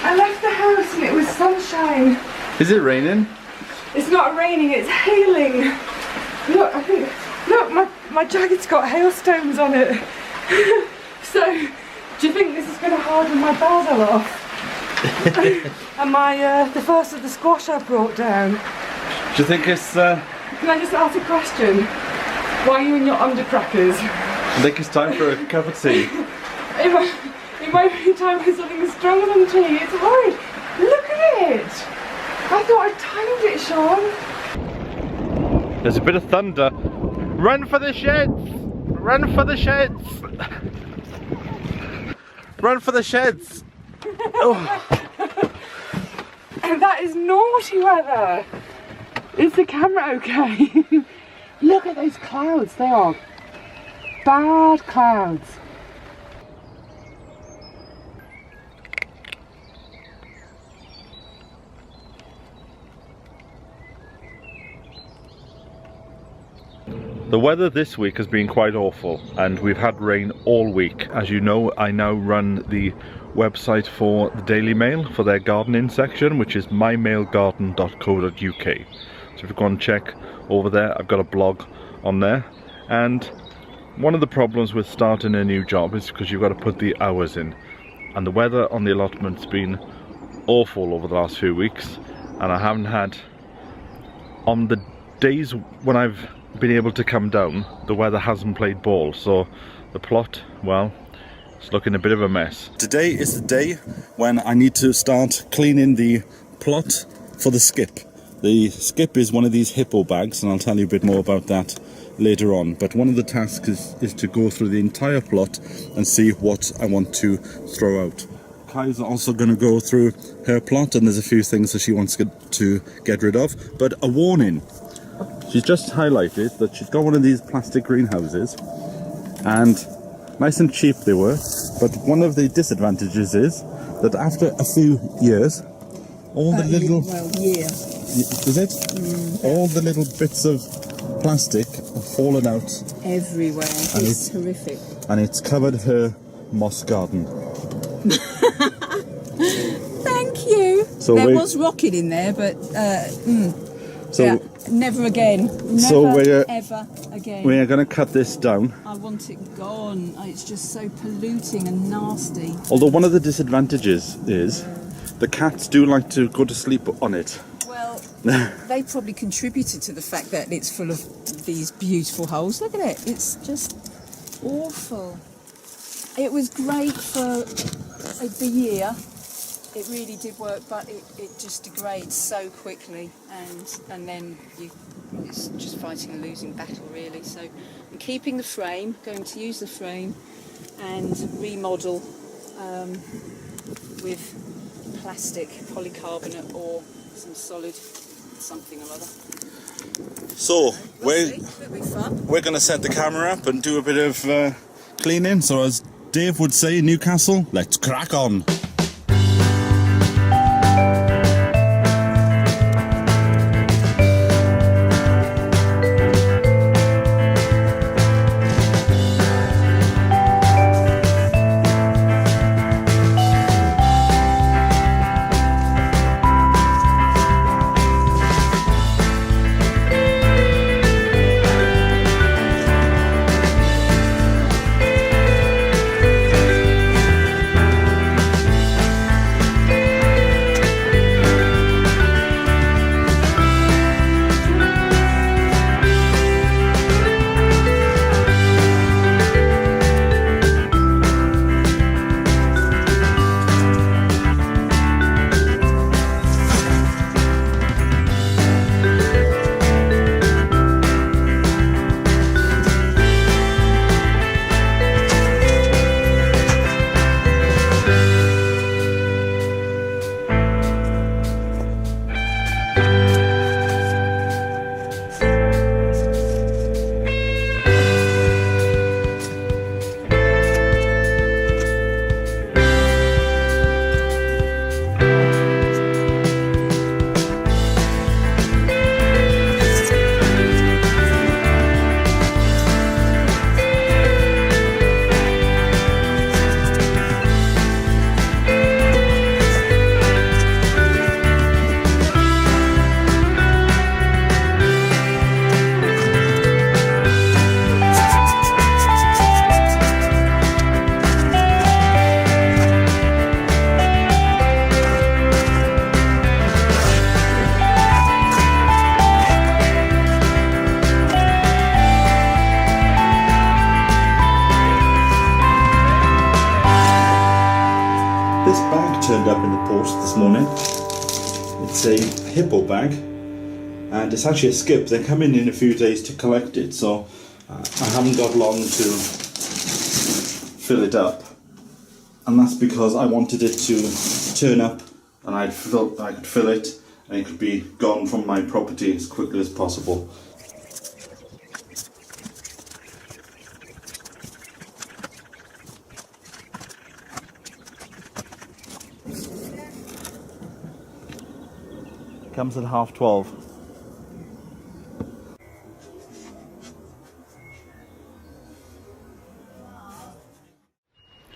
I left the house and it was sunshine. Is it raining? It's not raining, it's hailing. Look, I think, look, my jacket's got hailstones on it. So, do you think this is going to harden my basil off? And the first of the squash I brought down. Do you think it's... Can I just ask a question? Why are you in your undercrackers? I think it's time for a cup of tea. It might be time for something stronger than tea. It's horrid. Look at it. I thought I timed it, Sean. There's a bit of thunder. Run for the sheds! Run for the sheds! Run for the sheds! Oh. And that is naughty weather. Is the camera okay? Look at those clouds. They are bad clouds. The weather this week has been quite awful and we've had rain all week. As you know, I now run the website for the Daily Mail for their gardening section, which is mymailgarden.co.uk. So if you go and check over there, I've got a blog on there. And one of the problems with starting a new job is because you've got to put the hours in, and the weather on the allotment's been awful over the last few weeks, and I haven't had, on the days when I've been able to come down, the weather hasn't played ball, so the plot, well, it's looking a bit of a mess. Today is the day when I need to start cleaning the plot for the skip. The skip is one of these hippo bags, and I'll tell you a bit more about that later on. But one of the tasks is to go through the entire plot and see what I want to throw out. Kai's also going to go through her plot, and there's a few things that she wants to get rid of. But a warning, she's just highlighted that she's got one of these plastic greenhouses, and nice and cheap they were, but one of the disadvantages is that after a few years, all the little... Is it? All the little bits of plastic have fallen out. Everywhere. And it's horrific. And it's covered her moss garden. Thank you. So there was rocket in there, but never again. Never, ever again. We are going to cut this down. I want it gone. It's just so polluting and nasty. Although one of the disadvantages is the cats do like to go to sleep on it. Well, they probably contributed to the fact that it's full of these beautiful holes. Look at it. It's just awful. It was great for the year. It really did work, but it just degrades so quickly, and then it's just fighting a losing battle, really. So I'm keeping the frame, going to use the frame and remodel with plastic polycarbonate or some solid something or other. So It'll be fun. we're going to set the camera up and do a bit of cleaning. So as Dave would say in Newcastle, let's crack on. This bag turned up in the post this morning. It's a hippo bag, and it's actually a skip. They're coming in a few days to collect it, so I haven't got long to fill it up, and that's because I wanted it to turn up and I could fill it and it could be gone from my property as quickly as possible. Comes at 12:30.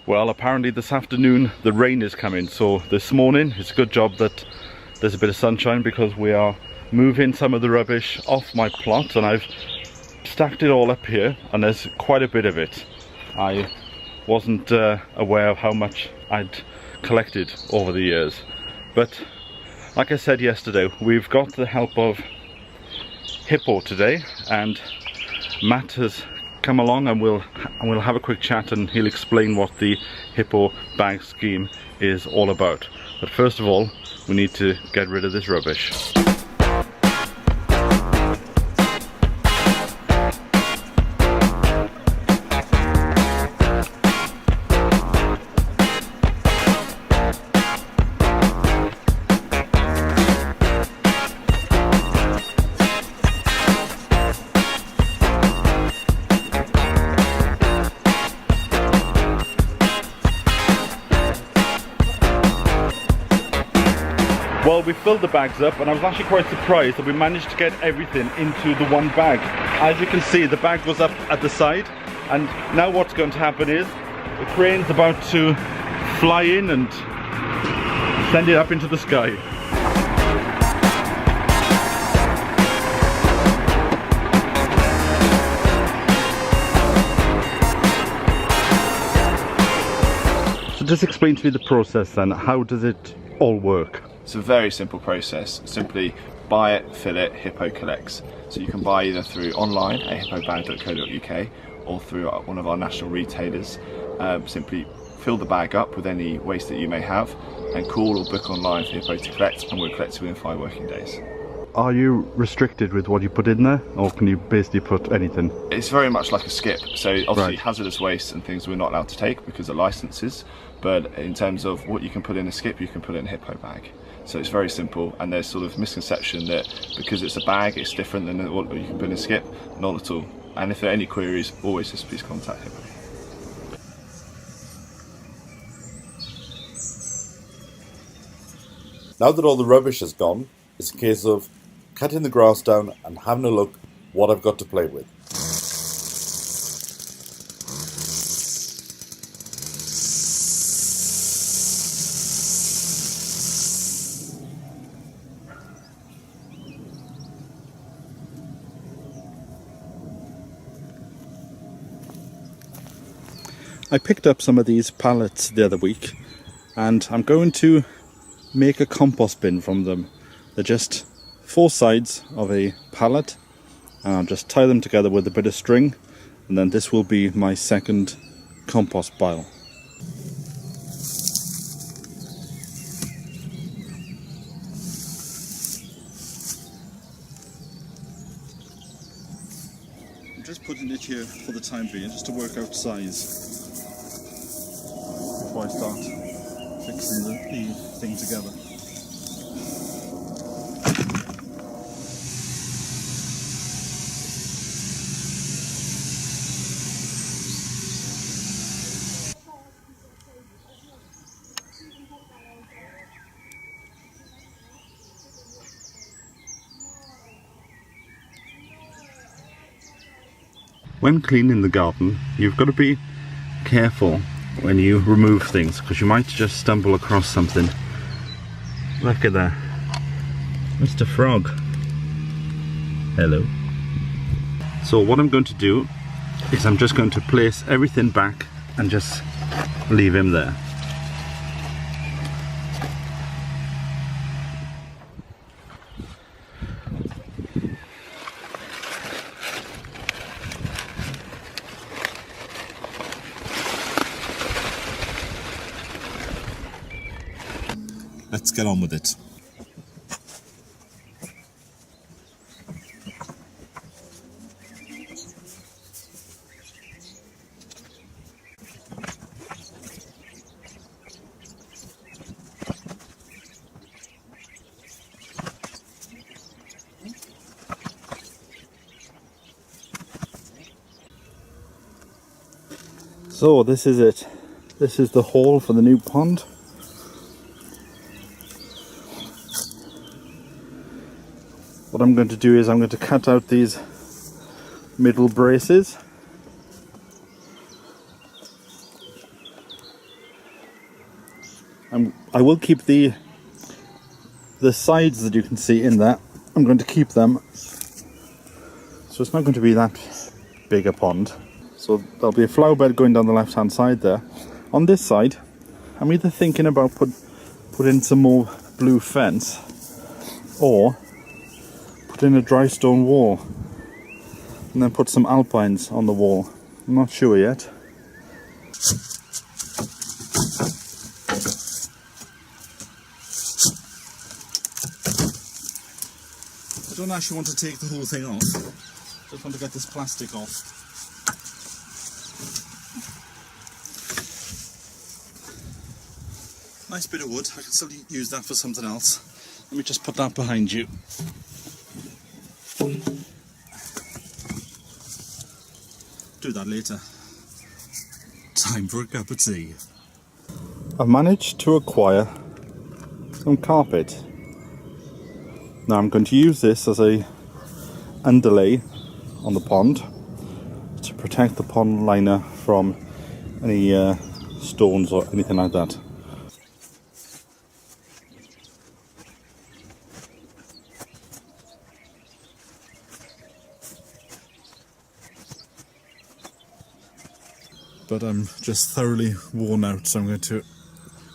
Well, apparently this afternoon the rain is coming, so this morning it's a good job that there's a bit of sunshine, because we are moving some of the rubbish off my plot, and I've stacked it all up here, and there's quite a bit of it. I wasn't aware of how much I'd collected over the years, but like I said yesterday, we've got the help of Hippo today, and Matt has come along, and we'll have a quick chat and he'll explain what the Hippo bag scheme is all about. But first of all, we need to get rid of this rubbish. Well, we filled the bags up, and I was actually quite surprised that we managed to get everything into the one bag. As you can see, the bag was up at the side, and now what's going to happen is the crane's about to fly in and send it up into the sky. So just explain to me the process then. How does it all work? It's a very simple process. Simply buy it, fill it, Hippo collects. So you can buy either through online at hippobag.co.uk or through one of our national retailers. Simply fill the bag up with any waste that you may have and call or book online for Hippo to collect, and we'll collect it within 5 working days. Are you restricted with what you put in there, or can you basically put anything? It's very much like a skip. So obviously Right. hazardous waste and things we're not allowed to take because of licenses. But in terms of what you can put in a skip, you can put it in a Hippo bag. So it's very simple, and there's sort of misconception that because it's a bag, it's different than what you can put in a skip. Not at all. And if there are any queries, always just please contact Hippo. Now that all the rubbish is gone, it's a case of cutting the grass down and having a look what I've got to play with. I picked up some of these pallets the other week, and I'm going to make a compost bin from them. They're just 4 sides of a pallet, and I'll just tie them together with a bit of string, and then this will be my second compost pile. I'm just putting it here for the time being, just to work out size before I start fixing the thing together. When cleaning the garden, you've got to be careful when you remove things, because you might just stumble across something. Look at that. Mr. Frog. Hello. So what I'm going to do is I'm just going to place everything back and just leave him there. Let's get on with it. So this is it. This is the hole for the new pond. What I'm going to do is I'm going to cut out these middle braces. I will keep the sides that you can see in that. I'm going to keep them So it's not going to be that big a pond. So there'll be a flower bed going down the left hand side there. On this side, I'm either thinking about put in some more blue fence or put in a dry stone wall and then put some alpines on the wall. I'm not sure yet. I don't actually want to take the whole thing off. Just want to get this plastic off. Nice bit of wood. I can still use that for something else. Let me just put that behind you. Do that later. Time for a cup of tea. I've managed to acquire some carpet. Now I'm going to use this as a underlay on the pond to protect the pond liner from any stones or anything like that. But I'm just thoroughly worn out, so I'm going to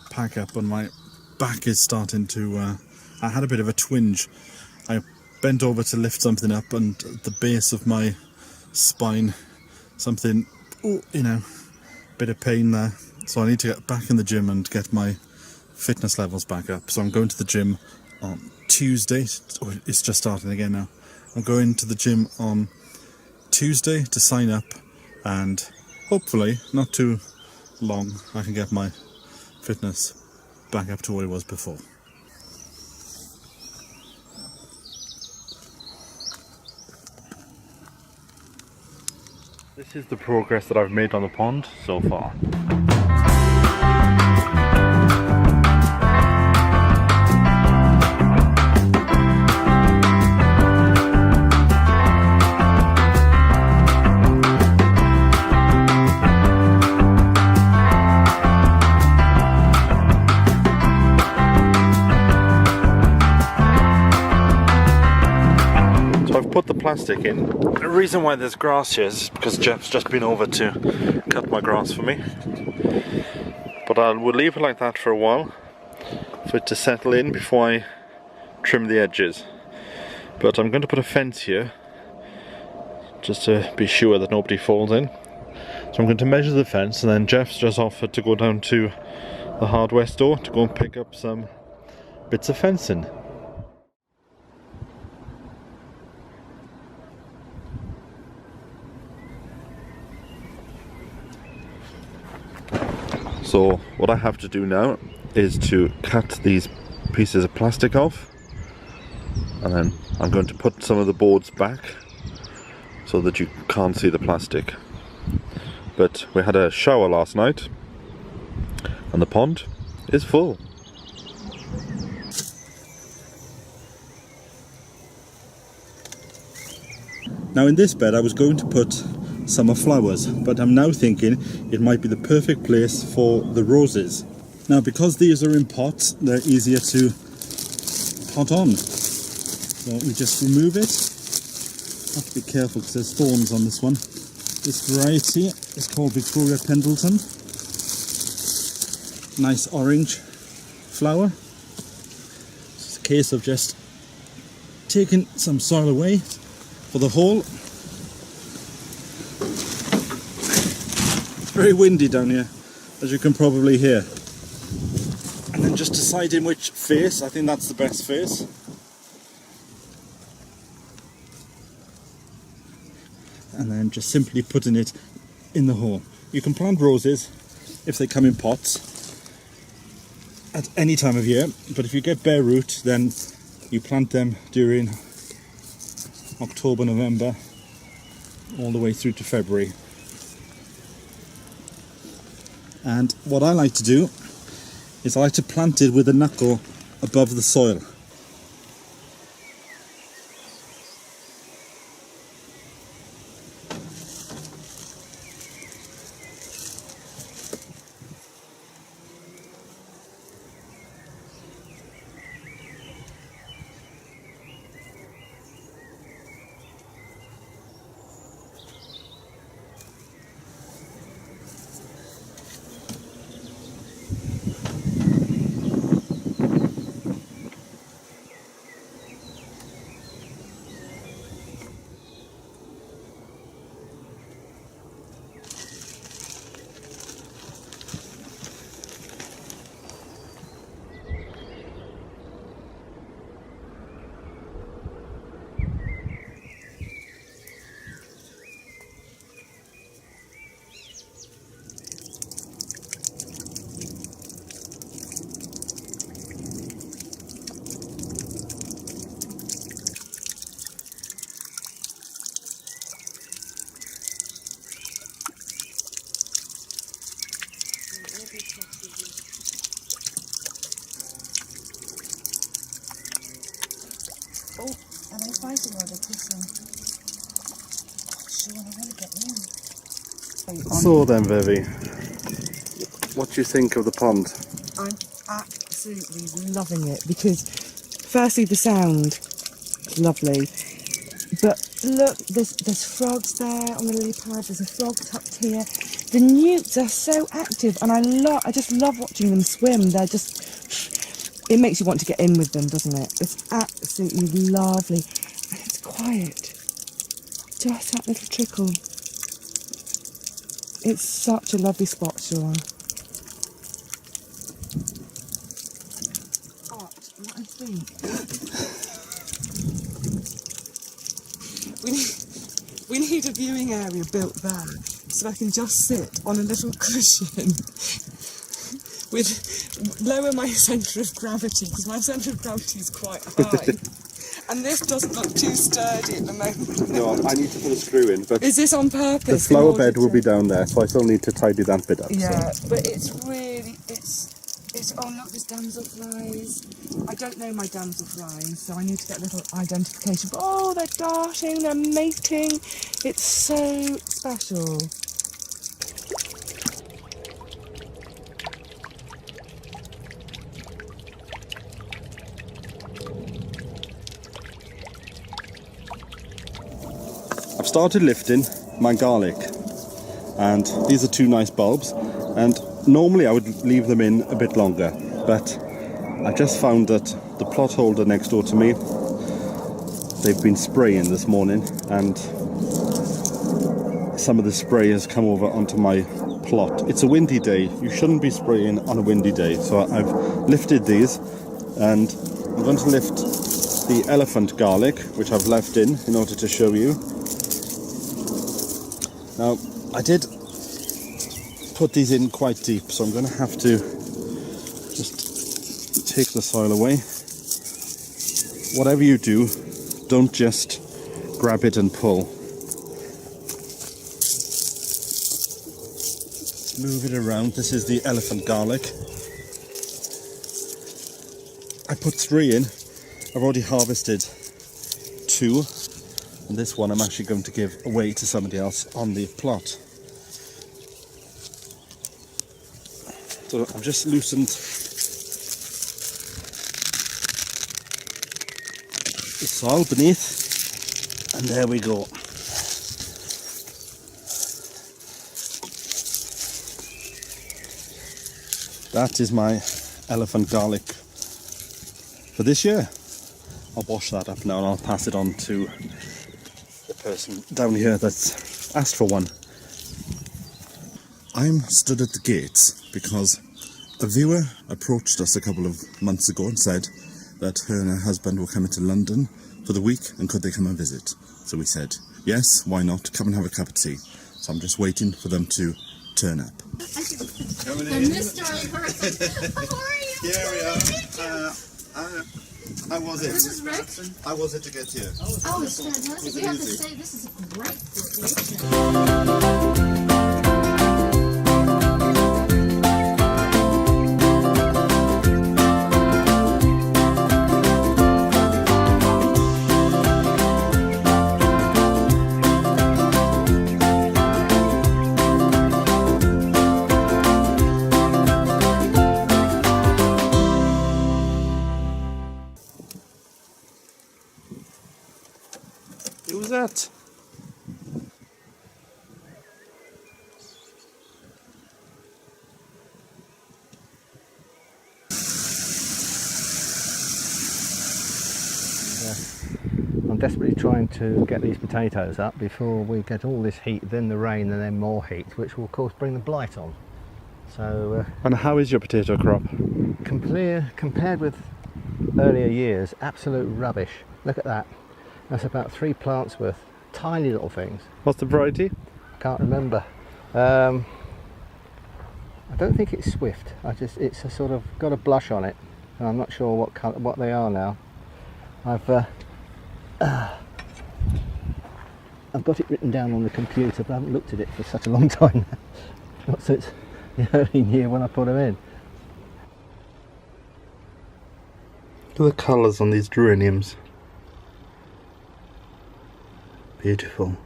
pack up, and my back is starting to... I had a bit of a twinge. I bent over to lift something up, and at the base of my spine, something, bit of pain there. So I need to get back in the gym and get my fitness levels back up. So I'm going to the gym on Tuesday. Oh, it's just starting again now. I'm going to the gym on Tuesday to sign up, and hopefully, not too long, I can get my fitness back up to what it was before. This is the progress that I've made on the pond so far. Put the plastic in. The reason why there's grass here is because Jeff's just been over to cut my grass for me. But I will leave it like that for a while for it to settle in before I trim the edges. But I'm going to put a fence here just to be sure that nobody falls in. So I'm going to measure the fence, and then Jeff's just offered to go down to the hardware store to go and pick up some bits of fencing. So what I have to do now is to cut these pieces of plastic off, and then I'm going to put some of the boards back so that you can't see the plastic. But we had a shower last night and the pond is full. Now in this bed I was going to put summer flowers, but I'm now thinking it might be the perfect place for the roses. Now because these are in pots, they're easier to pot on. So we just remove it. Have to be careful because there's thorns on this one. This variety is called Victoria Pendleton. Nice orange flower. It's a case of just taking some soil away for the hole. It's very windy down here, as you can probably hear. And then just deciding which face, I think that's the best face. And then just simply putting it in the hole. You can plant roses if they come in pots at any time of year, but if you get bare root, then you plant them during October, November, all the way through to February. And what I like to do is I like to plant it with a knuckle above the soil. Oh, are they fighting or are they kissing? Sure, I want to get in. So then, Vivi, what do you think of the pond? I'm absolutely loving it because, firstly, the sound is lovely. But look, there's frogs there on the lily pad. There's a frog tucked here. The newts are so active, and I just love watching them swim. They're just, it makes you want to get in with them, doesn't it? It's absolutely lovely, and it's quiet. Just that little trickle. It's such a lovely spot, Sean. But what I think, we need a viewing area built there so I can just sit on a little cushion with lower my centre of gravity, because my centre of gravity is quite high. And this doesn't look too sturdy at the moment. No, I need to put a screw in, but is this on purpose? the flower bed will be down there, so I still need to tidy that bit up. Yeah, So. but it's really, it's, oh look, there's damselflies. I don't know my damselflies, so I need to get a little identification. But oh, they're darting, they're mating. It's so special. I've started lifting my garlic, and these are two nice bulbs, and normally I would leave them in a bit longer, but I just found that the plot holder next door to me, they've been spraying this morning, and some of the spray has come over onto my plot. It's a windy day, you shouldn't be spraying on a windy day, so I've lifted these, and I'm going to lift the elephant garlic, which I've left in order to show you. Now, I did put these in quite deep, so I'm going to have to just take the soil away. Whatever you do, don't just grab it and pull. Move it around. This is the elephant garlic. I put 3 in. I've already harvested 2. And this one I'm actually going to give away to somebody else on the plot. So I've just loosened the soil beneath, and there we go. That is my elephant garlic for this year. I'll wash that up now and I'll pass it on to person down here that's asked for one. I'm stood at the gates because a viewer approached us a couple of months ago and said that her and her husband were coming to London for the week and could they come and visit. So we said, yes, why not, come and have a cup of tea. So I'm just waiting for them to turn up. Here we are. How was it? This is Rick. How was it to get here? Oh, it's fantastic. We have to say this is a great location. Who was that? I'm desperately trying to get these potatoes up before we get all this heat, then the rain and then more heat, which will of course bring the blight on. So and how is your potato crop? Compared with earlier years, absolute rubbish. Look at that. That's about 3 plants worth. Tiny little things. What's the variety? Can't remember. I don't think it's Swift. It's a sort of got a blush on it, and I'm not sure what colour, what they are now. I've got it written down on the computer, but I haven't looked at it for such a long time now. So in here when I put them in. Look at the colours on these geraniums. Beautiful.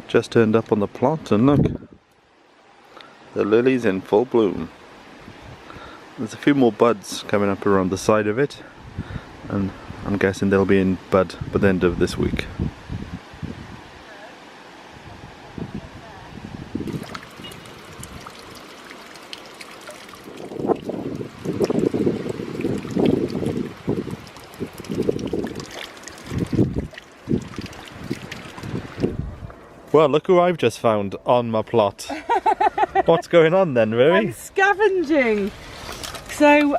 Just turned up on the plot and look, the lily's in full bloom. There's a few more buds coming up around the side of it, and I'm guessing they'll be in bud by the end of this week. Well, look who I've just found on my plot. What's going on then, Riri? I'm scavenging. So,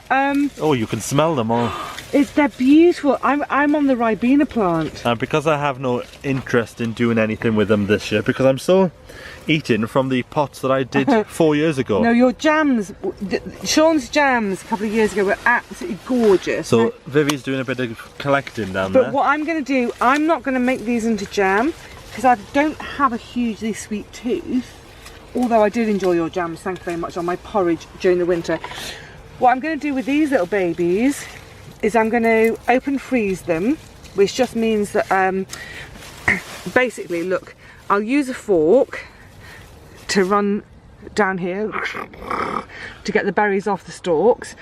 Oh, you can smell them all. they're beautiful. I'm on the Ribena plant. And because I have no interest in doing anything with them this year, because I'm still eating from the pots that I did 4 years ago. No, your jams, Sean's jams a couple of years ago were absolutely gorgeous. So Vivi's doing a bit of collecting down there. But what I'm going to do, I'm not going to make these into jam because I don't have a hugely sweet tooth. Although I did enjoy your jams, thank you very much, on my porridge during the winter. What I'm going to do with these little babies is I'm going to open freeze them, which just means that basically, look, I'll use a fork to run down here to get the berries off the stalks.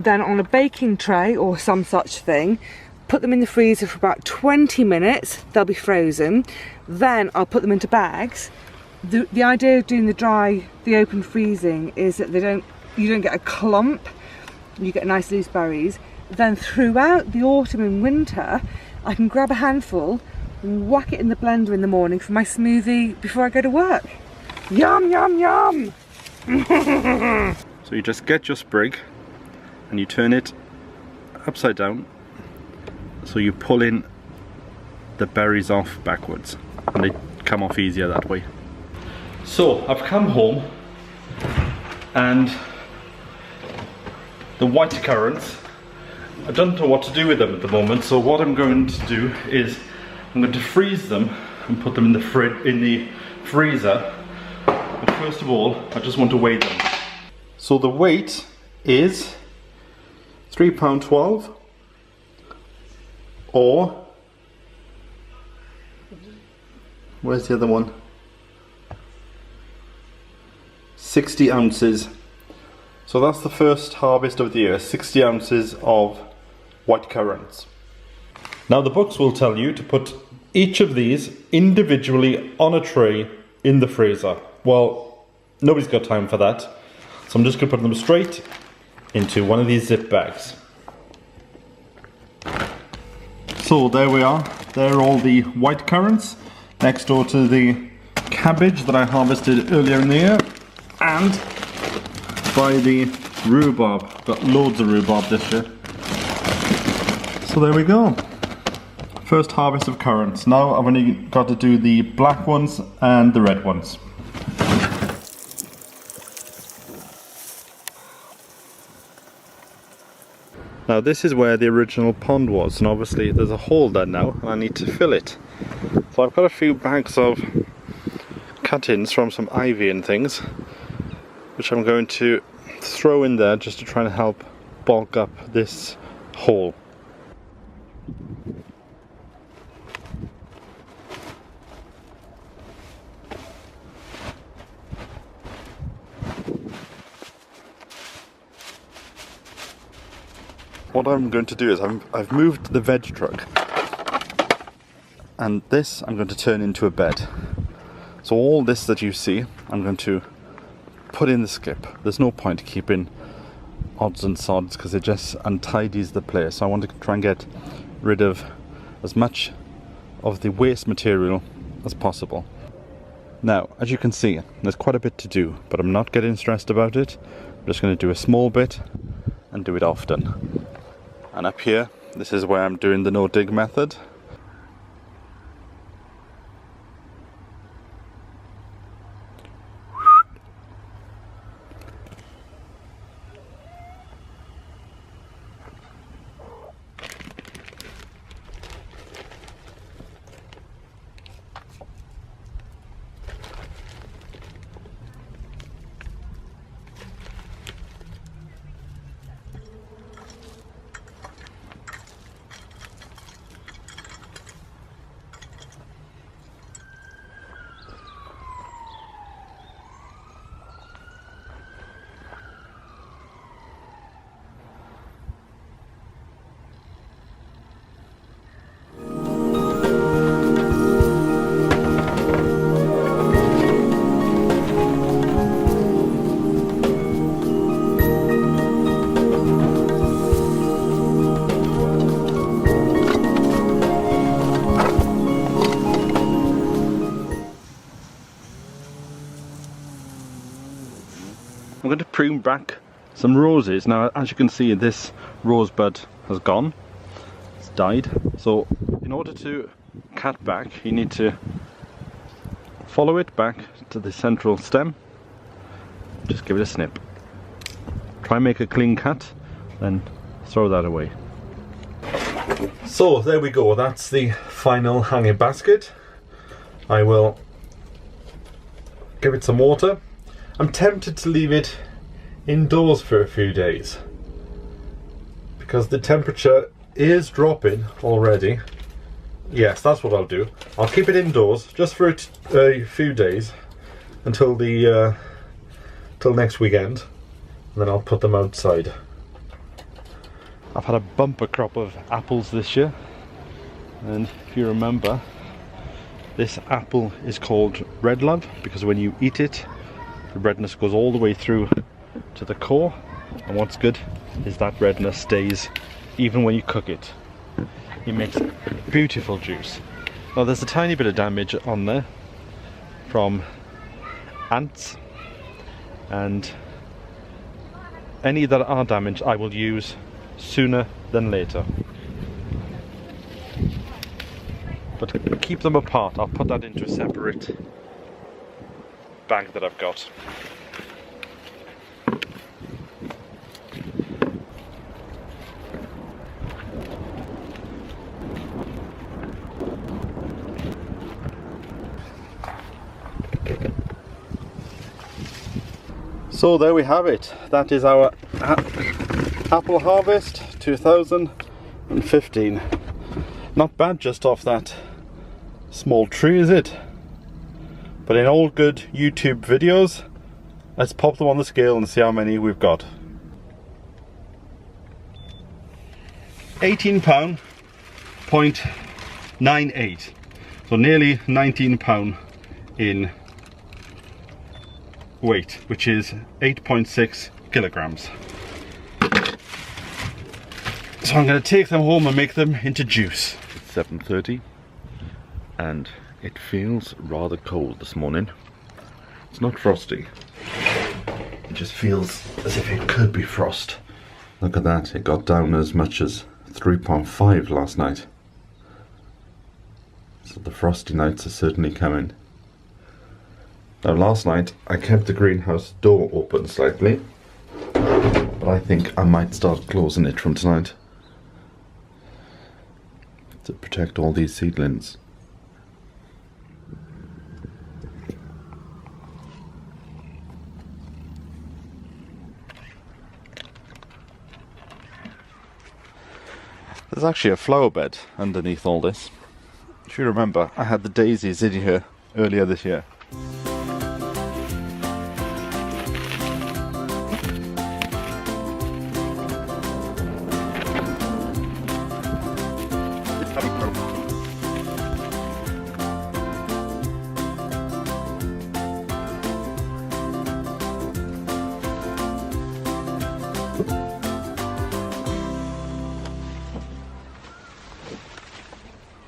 Then on a baking tray or some such thing, put them in the freezer for about 20 minutes, they'll be frozen. Then I'll put them into bags. The idea of doing the open freezing is that you don't get a clump, you get nice loose berries. Then throughout the autumn and winter, I can grab a handful and whack it in the blender in the morning for my smoothie before I go to work. Yum, yum, yum! So you just get your sprig and you turn it upside down, so you pull in the berries off backwards and they come off easier that way. So I've come home and the white currants, I don't know what to do with them at the moment, so what I'm going to do is I'm going to freeze them and put them in the freezer. But first of all, I just want to weigh them. So the weight is £3.12 or, where's the other one? 60 ounces. So that's the first harvest of the year, 60 ounces of white currants. Now the books will tell you to put each of these individually on a tray in the freezer. Well, nobody's got time for that, so I'm just going to put them straight into one of these zip bags. So there we are, they're all the white currants next door to the cabbage that I harvested earlier in the year, and by the rhubarb. Got loads of rhubarb this year. So there we go. First harvest of currants. Now I've only got to do the black ones and the red ones. Now this is where the original pond was, and obviously there's a hole there now and I need to fill it. So I've got a few bags of cut-ins from some ivy and things, which I'm going to throw in there just to try and help bulk up this hole. What I'm going to do is I've moved the veg truck, and this I'm going to turn into a bed. So all this that you see, I'm going to put in the skip. There's no point keeping odds and sods because it just untidies the place. So I want to try and get rid of as much of the waste material as possible. Now, as you can see, there's quite a bit to do, but I'm not getting stressed about it. I'm just going to do a small bit and do it often. And up here, this is where I'm doing the no-dig method. prune back some roses. Now, as you can see, this rosebud has gone. It's died. So in order to cut back, you need to follow it back to the central stem. Just give it a snip. Try and make a clean cut, then throw that away. So there we go, that's the final hanging basket. I will give it some water. I'm tempted to leave it indoors for a few days because the temperature is dropping already. Yes, that's what I'll do. I'll keep it indoors just for a few days until the till next weekend, and then I'll put them outside. I've had a bumper crop of apples this year, and if you remember, this apple is called Red Love because when you eat it, the redness goes all the way through to the core, and what's good is that redness stays even when you cook it. It makes beautiful juice. Now there's a tiny bit of damage on there from ants, and any that are damaged I will use sooner than later. But keep them apart. I'll put that into a separate bag that I've got. So there we have it. That is our apple harvest 2015. Not bad just off that small tree, is it? But in all good YouTube videos, let's pop them on the scale and see how many we've got. £18.98. So nearly £19 in weight, which is 8.6 kilograms. So I'm going to take them home and make them into juice. It's 7:30 and it feels rather cold this morning. It's not frosty. It just feels as if it could be frost. Look at that, it got down as much as 3.5 last night. So the frosty nights are certainly coming. Now last night I kept the greenhouse door open slightly, but I think I might start closing it from tonight to protect all these seedlings. There's actually a flower bed underneath all this. If you remember, I had the daisies in here earlier this year.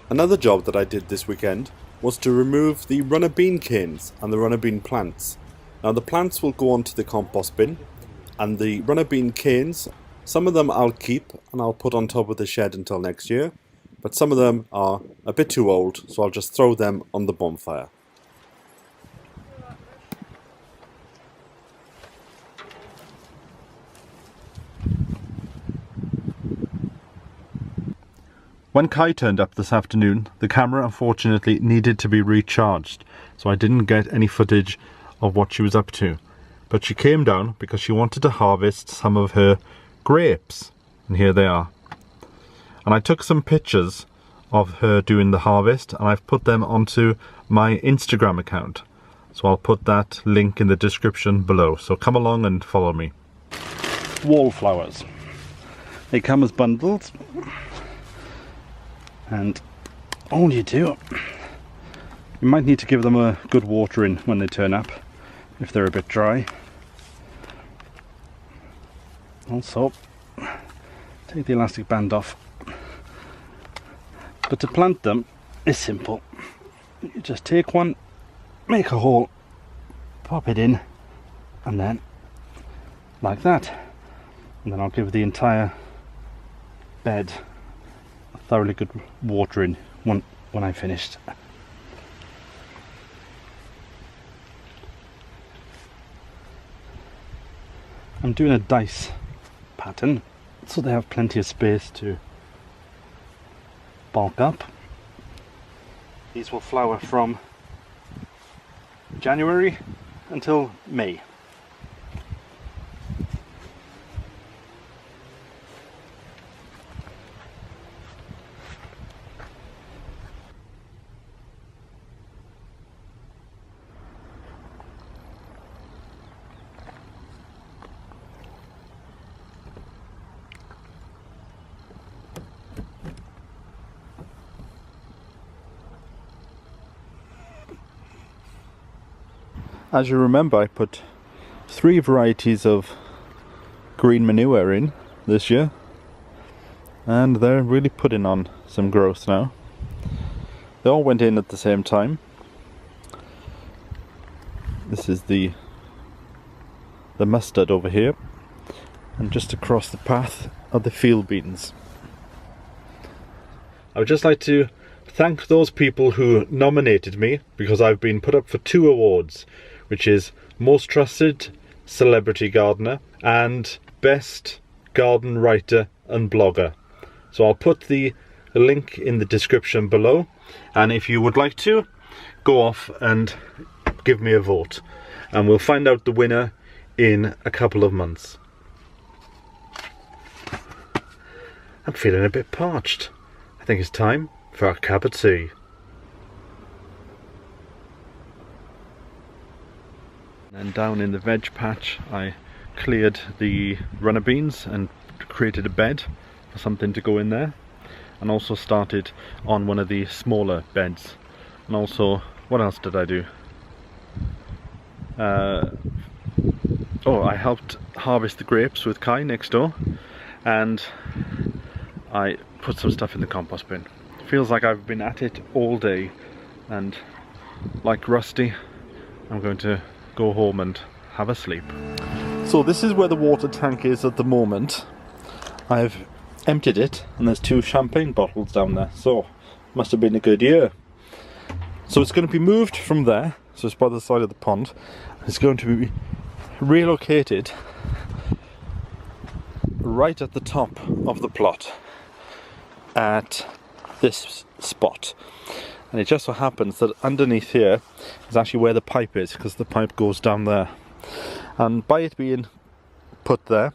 Another job that I did this weekend was to remove the runner bean canes and the runner bean plants. Now the plants will go onto the compost bin, and the runner bean canes, some of them I'll keep and I'll put on top of the shed until next year, but some of them are a bit too old, so I'll just throw them on the bonfire. When Kai turned up this afternoon, the camera unfortunately needed to be recharged, so I didn't get any footage of what she was up to. But she came down because she wanted to harvest some of her grapes, and here they are. And I took some pictures of her doing the harvest, and I've put them onto my Instagram account. So I'll put that link in the description below, so come along and follow me. Wallflowers. They come as bundles. And all you do, you might need to give them a good watering when they turn up, if they're a bit dry. Also, take the elastic band off. But to plant them is simple. You just take one, make a hole, pop it in, and then like that, and then I'll give the entire bed a thoroughly good watering when I'm finished. I'm doing a dice pattern so they have plenty of space to bulk up. These will flower from January until May. As you remember, I put 3 varieties of green manure in this year, and they're really putting on some growth now. They all went in at the same time. This is the mustard over here, and just across the path are the field beans. I would just like to thank those people who nominated me, because I've been put up for 2 awards, which is Most Trusted Celebrity Gardener and Best Garden Writer and Blogger. So I'll put the link in the description below, and if you would like to, go off and give me a vote, and we'll find out the winner in a couple of months. I'm feeling a bit parched. I think it's time for a cup of tea. And down in the veg patch I cleared the runner beans and created a bed for something to go in there, and also started on one of the smaller beds. And also, what else did I do? Oh, I helped harvest the grapes with Kai next door, and I put some stuff in the compost bin. It feels like I've been at it all day, and like Rusty, I'm going to go home and have a sleep. So this is where the water tank is at the moment. I've emptied it, and there's 2 champagne bottles down there, so must have been a good year. So it's going to be moved from there, so it's by the side of the pond. It's going to be relocated right at the top of the plot at this spot. And it just so happens that underneath here is actually where the pipe is, because the pipe goes down there. And by it being put there,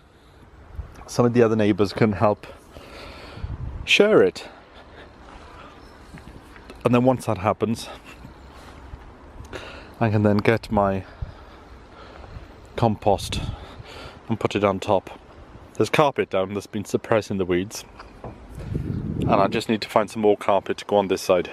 some of the other neighbours can help share it. And then once that happens, I can then get my compost and put it on top. There's carpet down that's been suppressing the weeds, and I just need to find some more carpet to go on this side.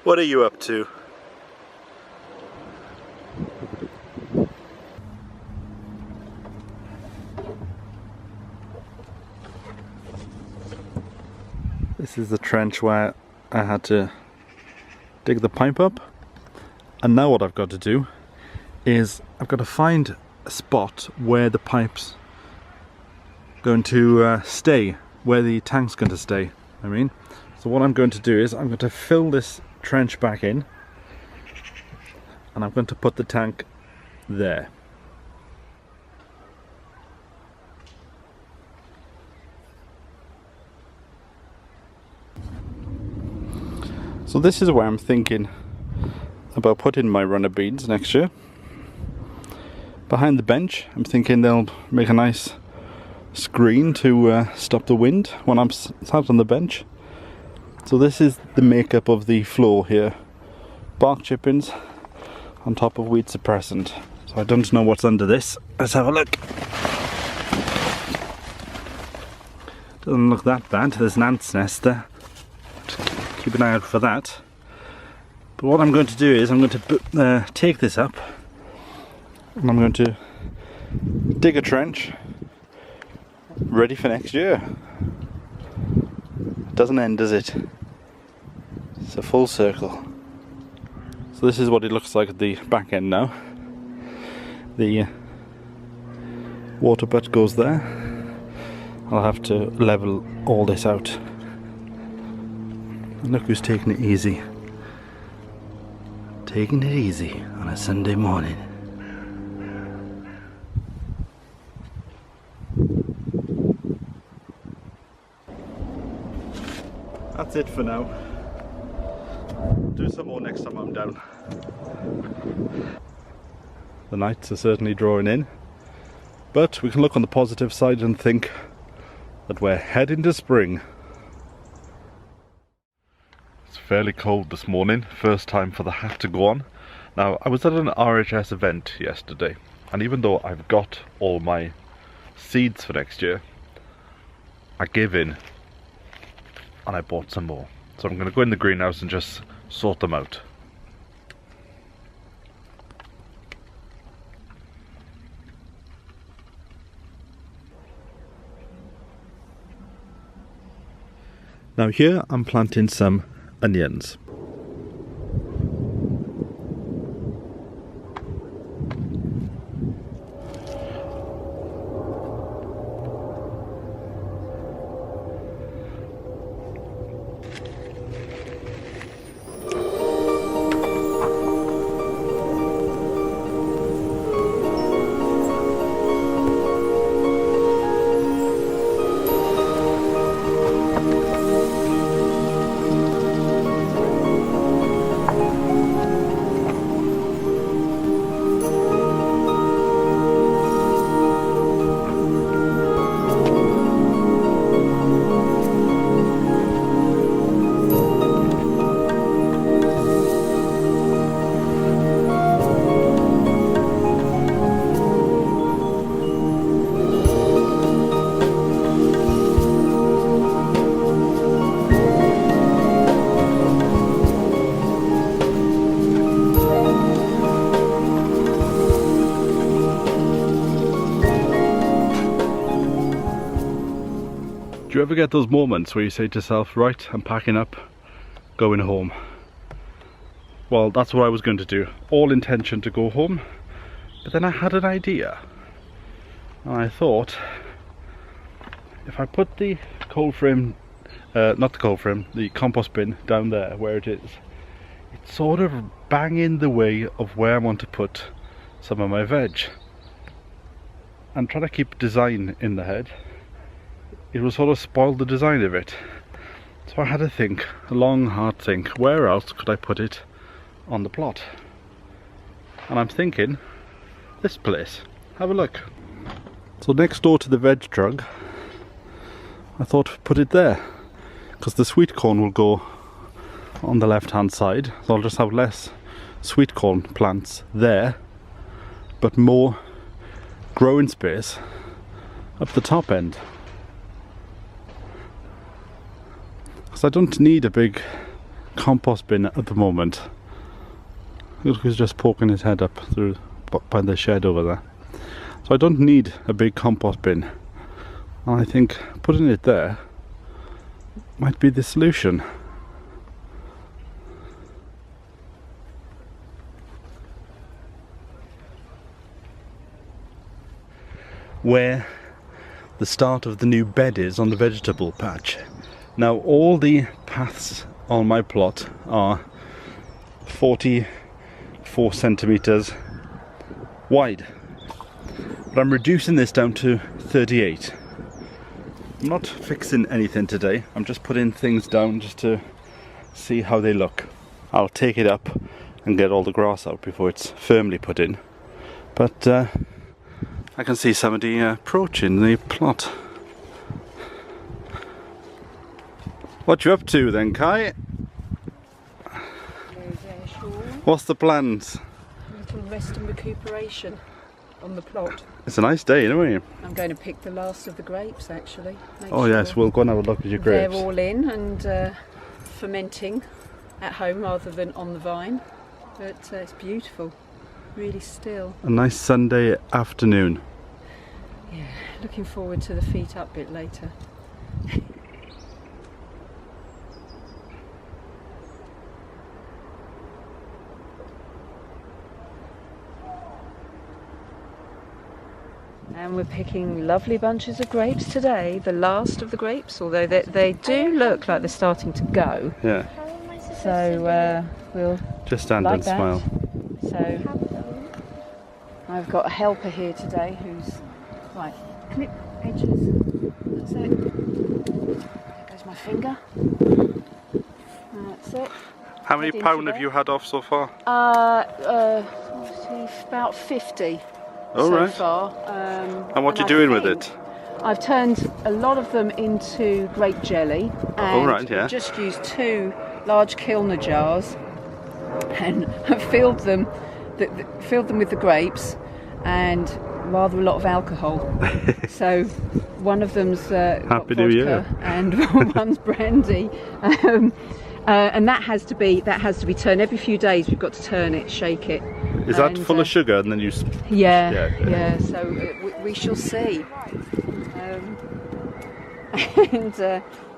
What are you up to? This is the trench where I had to dig the pipe up, and now what I've got to do is I've got to find a spot where the pipe's going to stay, where the tank's going to stay, I mean. So what I'm going to do is I'm going to fill this trench back in, and I'm going to put the tank there. So this is where I'm thinking about putting my runner beans next year. Behind the bench, I'm thinking they'll make a nice screen to stop the wind when I'm sat on the bench. So this is the makeup of the floor here. Bark chippings on top of weed suppressant. So I don't know what's under this. Let's have a look. Doesn't look that bad. There's an ant's nest there. Keep an eye out for that. But what I'm going to do is I'm going to take this up And I'm going to dig a trench ready for next year. It doesn't end, does it? It's a full circle. So this is what it looks like at the back end now. The water butt goes there. I'll have to level all this out. And look who's taking it easy. Taking it easy on a Sunday morning. That's it for now. Do some more next time I'm down. The nights are certainly drawing in, but we can look on the positive side and think that we're heading to spring. It's fairly cold this morning, first time for the hat to go on. Now, I was at an RHS event yesterday, and even though I've got all my seeds for next year, I gave in and I bought some more. So I'm going to go in the greenhouse and just sort them out. Now here I'm planting some onions. Do you ever get those moments where you say to yourself, right, I'm packing up, going home? Well, that's what I was going to do. All intention to go home, but then I had an idea. And I thought, if I put the cold frame, not the cold frame, the compost bin down there where it is, it's sort of bang in the way of where I want to put some of my veg. And trying to keep design in the head, it will sort of spoil the design of it. So I had to think, a long hard think, where else could I put it on the plot? And I'm thinking, this place. Have a look. So next door to the veg truck, I thought put it there, because the sweet corn will go on the left hand side, so I'll just have less sweet corn plants there, but more growing space up the top end. Because I don't need a big compost bin at the moment. Look who's just poking his head up through by the shed over there. So I don't need a big compost bin. And I think putting it there might be the solution. Where the start of the new bed is on the vegetable patch. Now all the paths on my plot are 44 centimeters wide, but I'm reducing this down to 38. I'm not fixing anything today, I'm just putting things down just to see how they look. I'll take it up and get all the grass out before it's firmly put in, but I can see somebody approaching the plot. What you up to then, Kai? What's the plans? A little rest and recuperation on the plot. It's a nice day, isn't it? I'm going to pick the last of the grapes actually. Oh yes, we'll go and have a look at your grapes. They're all in and fermenting at home rather than on the vine, but it's beautiful. really still. A nice Sunday afternoon. Yeah, looking forward to the feet up bit later. And we're picking lovely bunches of grapes today, the last of the grapes, although they do look like they're starting to go. Yeah. So we'll Just stand like and that. smile. So I've got a helper here today who's right. Clip edges. That's it. There goes my finger. That's it. How many Head into pound have there. you had off so far? About 50 Oh, so right. far. And what are you I doing with think it? I've turned a lot of them into grape jelly, and Oh, right, yeah. I've just used 2 large Kilner jars, and I've filled them with the grapes and rather a lot of alcohol. So one of them's got Happy vodka New Year. and one's brandy. And that has to be turned every few days. We've got to turn it, shake it. Is that And, full of sugar and then you... Yeah. So we shall see.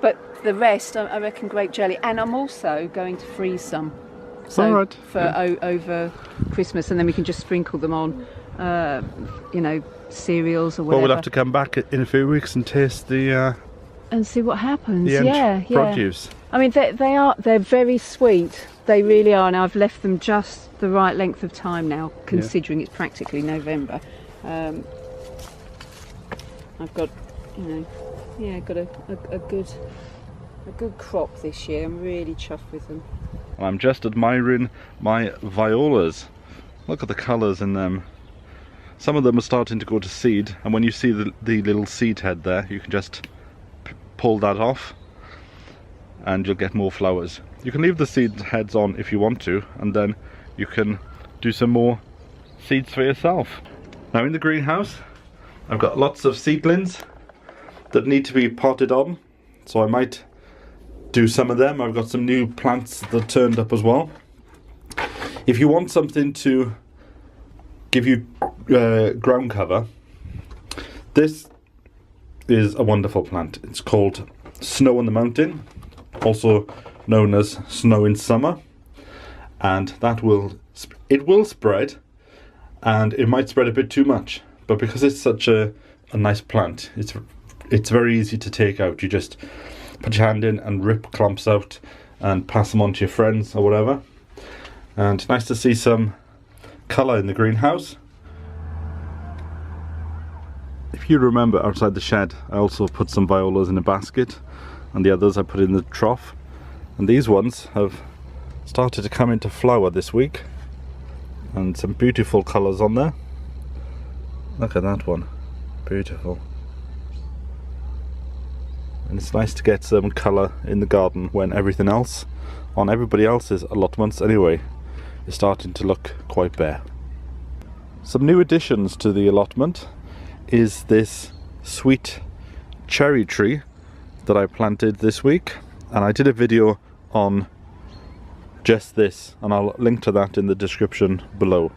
But the rest, I reckon, grape jelly. And I'm also going to freeze some. So All right. for over Christmas, and then we can just sprinkle them on, cereals or whatever. Well, we'll have to come back in a few weeks and taste the and see what happens. end Yeah. produce. I mean, they're very sweet. They really are. And I've left them just the right length of time now, considering it's practically November. I've got, got a good crop this year. I'm really chuffed with them. I'm just admiring my violas. Look at the colours in them. Some of them are starting to go to seed, and when you see the little seed head there, you can just pull that off and you'll get more flowers. You can leave the seed heads on if you want to, and then you can do some more seeds for yourself. Now in the greenhouse I've got lots of seedlings that need to be potted on, so I might do some of them. I've got some new plants that turned up as well. If you want something to give you ground cover, this is a wonderful plant. It's called Snow on the Mountain, also known as Snow in Summer, and that will spread, and it might spread a bit too much, but because it's such a nice plant, it's very easy to take out. You just put your hand in and rip clumps out and pass them on to your friends or whatever. And nice to see some colour in the greenhouse. If you remember, outside the shed I also put some violas in a basket, and the others I put in the trough, and these ones have started to come into flower this week, and some beautiful colours on there. Look at that one, beautiful. And it's nice to get some colour in the garden when everything else, on everybody else's allotments anyway, is starting to look quite bare. Some new additions to the allotment is this sweet cherry tree that I planted this week, and I did a video on just this, and I'll link to that in the description below.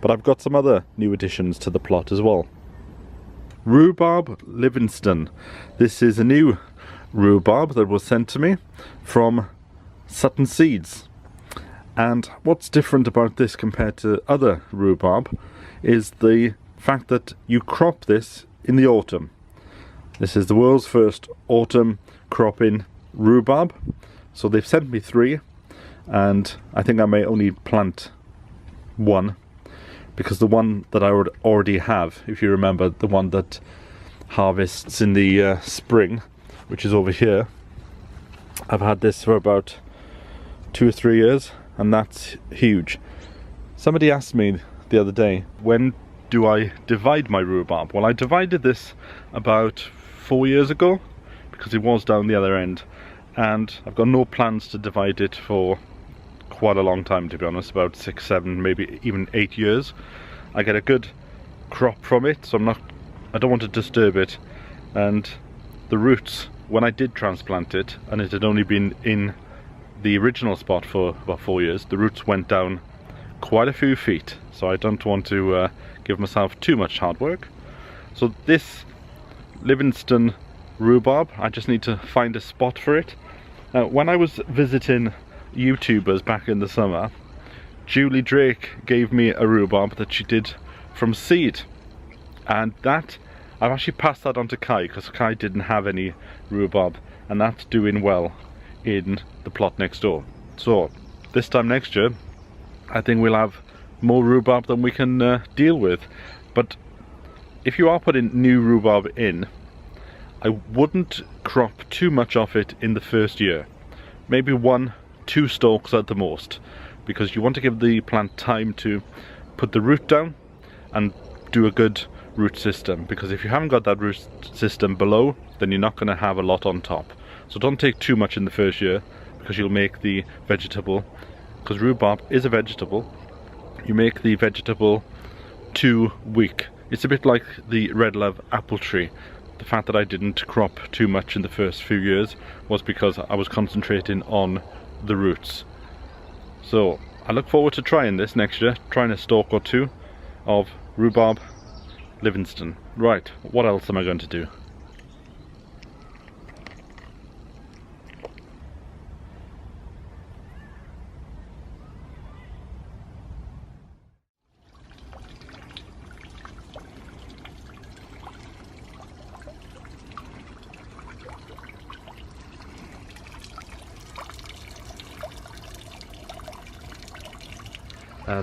But I've got some other new additions to the plot as well. Rhubarb Livingston. This is a new rhubarb that was sent to me from Sutton Seeds. And what's different about this compared to other rhubarb is the fact that you crop this in the autumn. This is the world's first autumn cropping rhubarb. So they've sent me 3, and I think I may only plant 1, because the one that I would already have, if you remember, the one that harvests in the spring, which is over here, I've had this for about 2 or 3 years, and that's huge. Somebody asked me the other day, when do I divide my rhubarb? Well, I divided this about 4 years ago, because it was down the other end, and I've got no plans to divide it for quite a long time, to be honest, about 6, 7, maybe even 8 years. I get a good crop from it, so I don't want to disturb it. And the roots, when I did transplant it, and it had only been in the original spot for about 4 years, the roots went down quite a few feet, so I don't want to give myself too much hard work. So this Livingston rhubarb, I just need to find a spot for it. When I was visiting YouTubers back in the summer, Julie Drake gave me a rhubarb that she did from seed, and that I've actually passed that on to Kai, because Kai didn't have any rhubarb, and that's doing well in the plot next door. So this time next year I think we'll have more rhubarb than we can deal with. But if you are putting new rhubarb in, I wouldn't crop too much of it in the first year. Maybe 1-2 stalks at the most, because you want to give the plant time to put the root down and do a good root system, because if you haven't got that root system below, then you're not going to have a lot on top. So don't take too much in the first year, because you'll make the vegetable, because rhubarb is a vegetable, you make the vegetable too weak. It's a bit like the red love apple tree. The fact that I didn't crop too much in the first few years was because I was concentrating on the roots. So I look forward to trying this next year, trying a stalk or two of rhubarb Livingston. Right, what else am I going to do?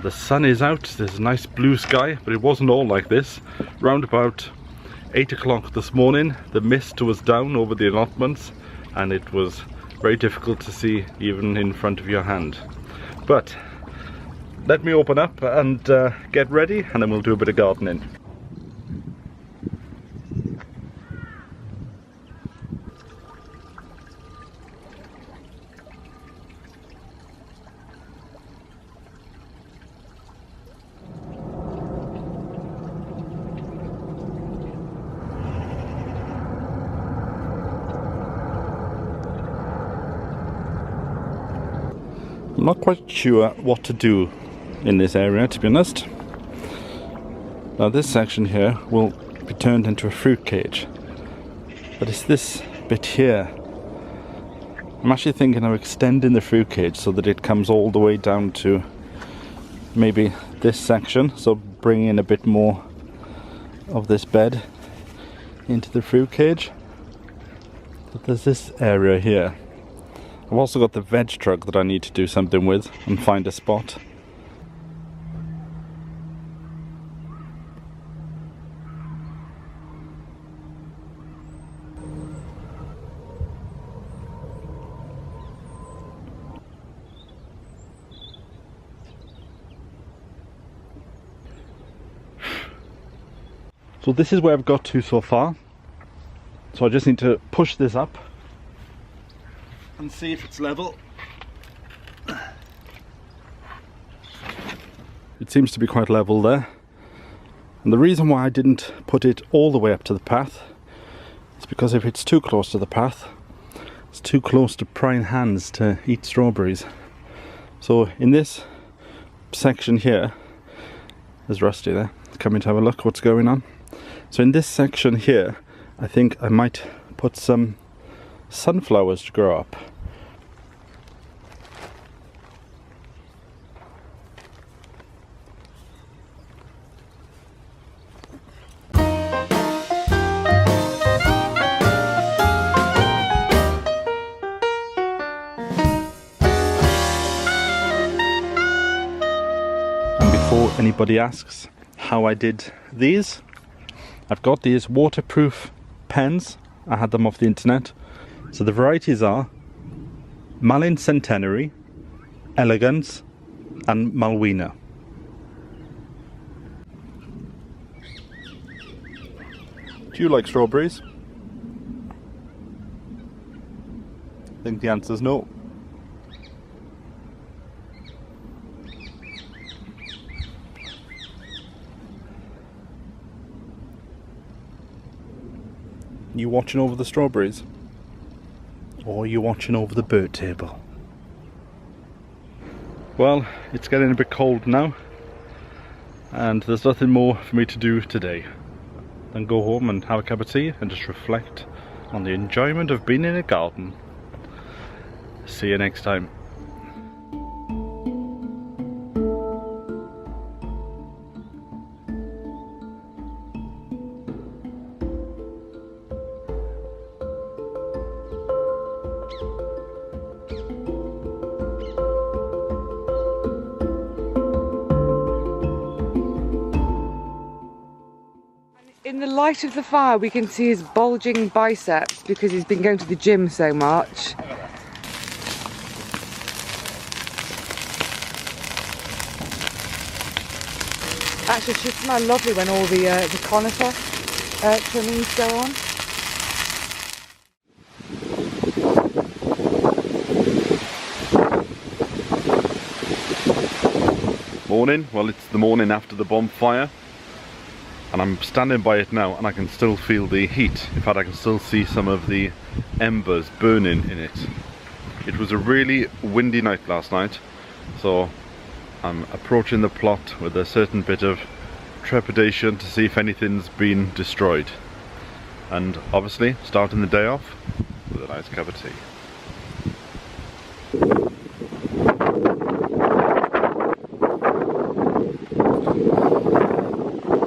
The sun is out, there's a nice blue sky, but it wasn't all like this. Round about 8 o'clock this morning, the mist was down over the allotments, and it was very difficult to see even in front of your hand. But let me open up and get ready, and then we'll do a bit of gardening. I'm not quite sure what to do in this area, to be honest. Now this section here will be turned into a fruit cage, but it's this bit here. I'm actually thinking of extending the fruit cage so that it comes all the way down to maybe this section, so bringing in a bit more of this bed into the fruit cage. But there's this area here. I've also got the veg truck that I need to do something with and find a spot. So this is where I've got to so far. So I just need to push this up and see if it's level. It seems to be quite level there. And the reason why I didn't put it all the way up to the path is because if it's too close to the path, it's too close to prying hands to eat strawberries. So in this section here, there's Rusty there, coming to have a look what's going on. So in this section here, I think I might put some sunflowers to grow up. And before anybody asks how I did these, I've got these waterproof pens. I had them off the internet. So the varieties are Malin Centenary, Elegance and Malwina. Do you like strawberries? I think the answer is no. You watching over the strawberries? Or are you watching over the bird table? Well, it's getting a bit cold now, and there's nothing more for me to do today than go home and have a cup of tea and just reflect on the enjoyment of being in a garden. See you next time. In the light of the fire we can see his bulging biceps because he's been going to the gym so much. Actually, it should smell lovely when all the conifer trimmings go on. Morning, well, it's the morning after the bonfire, and I'm standing by it now and I can still feel the heat. In fact, I can still see some of the embers burning in it. It was a really windy night last night, so I'm approaching the plot with a certain bit of trepidation to see if anything's been destroyed. And obviously, starting the day off with a nice cup of tea.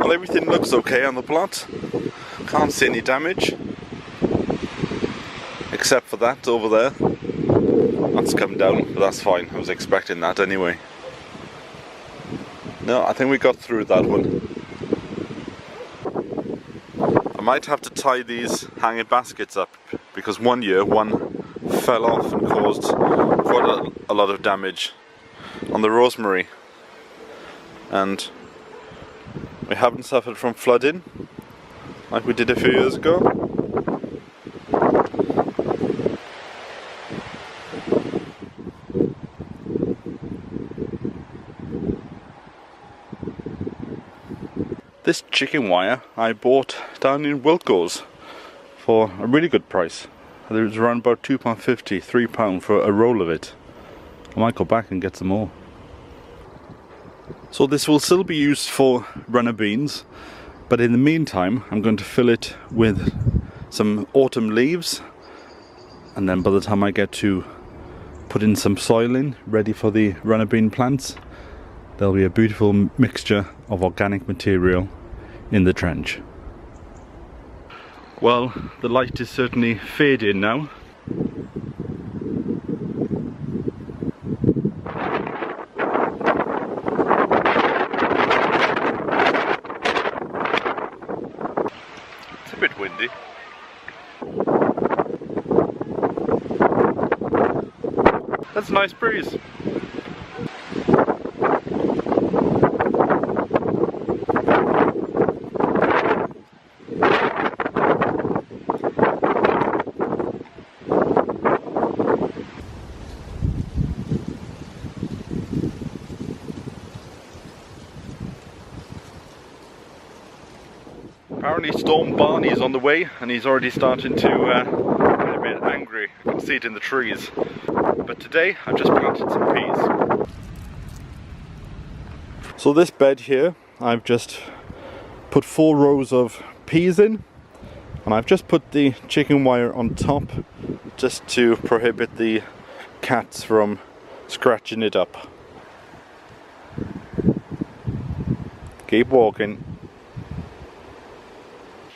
Well, everything looks okay on the plot. Can't see any damage. Except for that over there. That's come down, but that's fine. I was expecting that anyway. No, I think we got through that one. I might have to tie these hanging baskets up because one year one fell off and caused quite a lot of damage on the rosemary, and we haven't suffered from flooding like we did a few years ago. This chicken wire I bought down in Wilko's for a really good price. It was around about £2.50, £3 for a roll of it. I might go back and get some more. So this will still be used for runner beans, but in the meantime I'm going to fill it with some autumn leaves, and then by the time I get to put in some soil in, ready for the runner bean plants, there'll be a beautiful mixture of organic material in the trench. Well, the light is certainly fading now. It's a bit windy. That's a nice breeze. Apparently Storm Barney is on the way and he's already starting to get a bit angry. I can see it in the trees. But today I've just planted some peas. So this bed here, I've just put 4 rows of peas in, and I've just put the chicken wire on top just to prohibit the cats from scratching it up. Keep walking.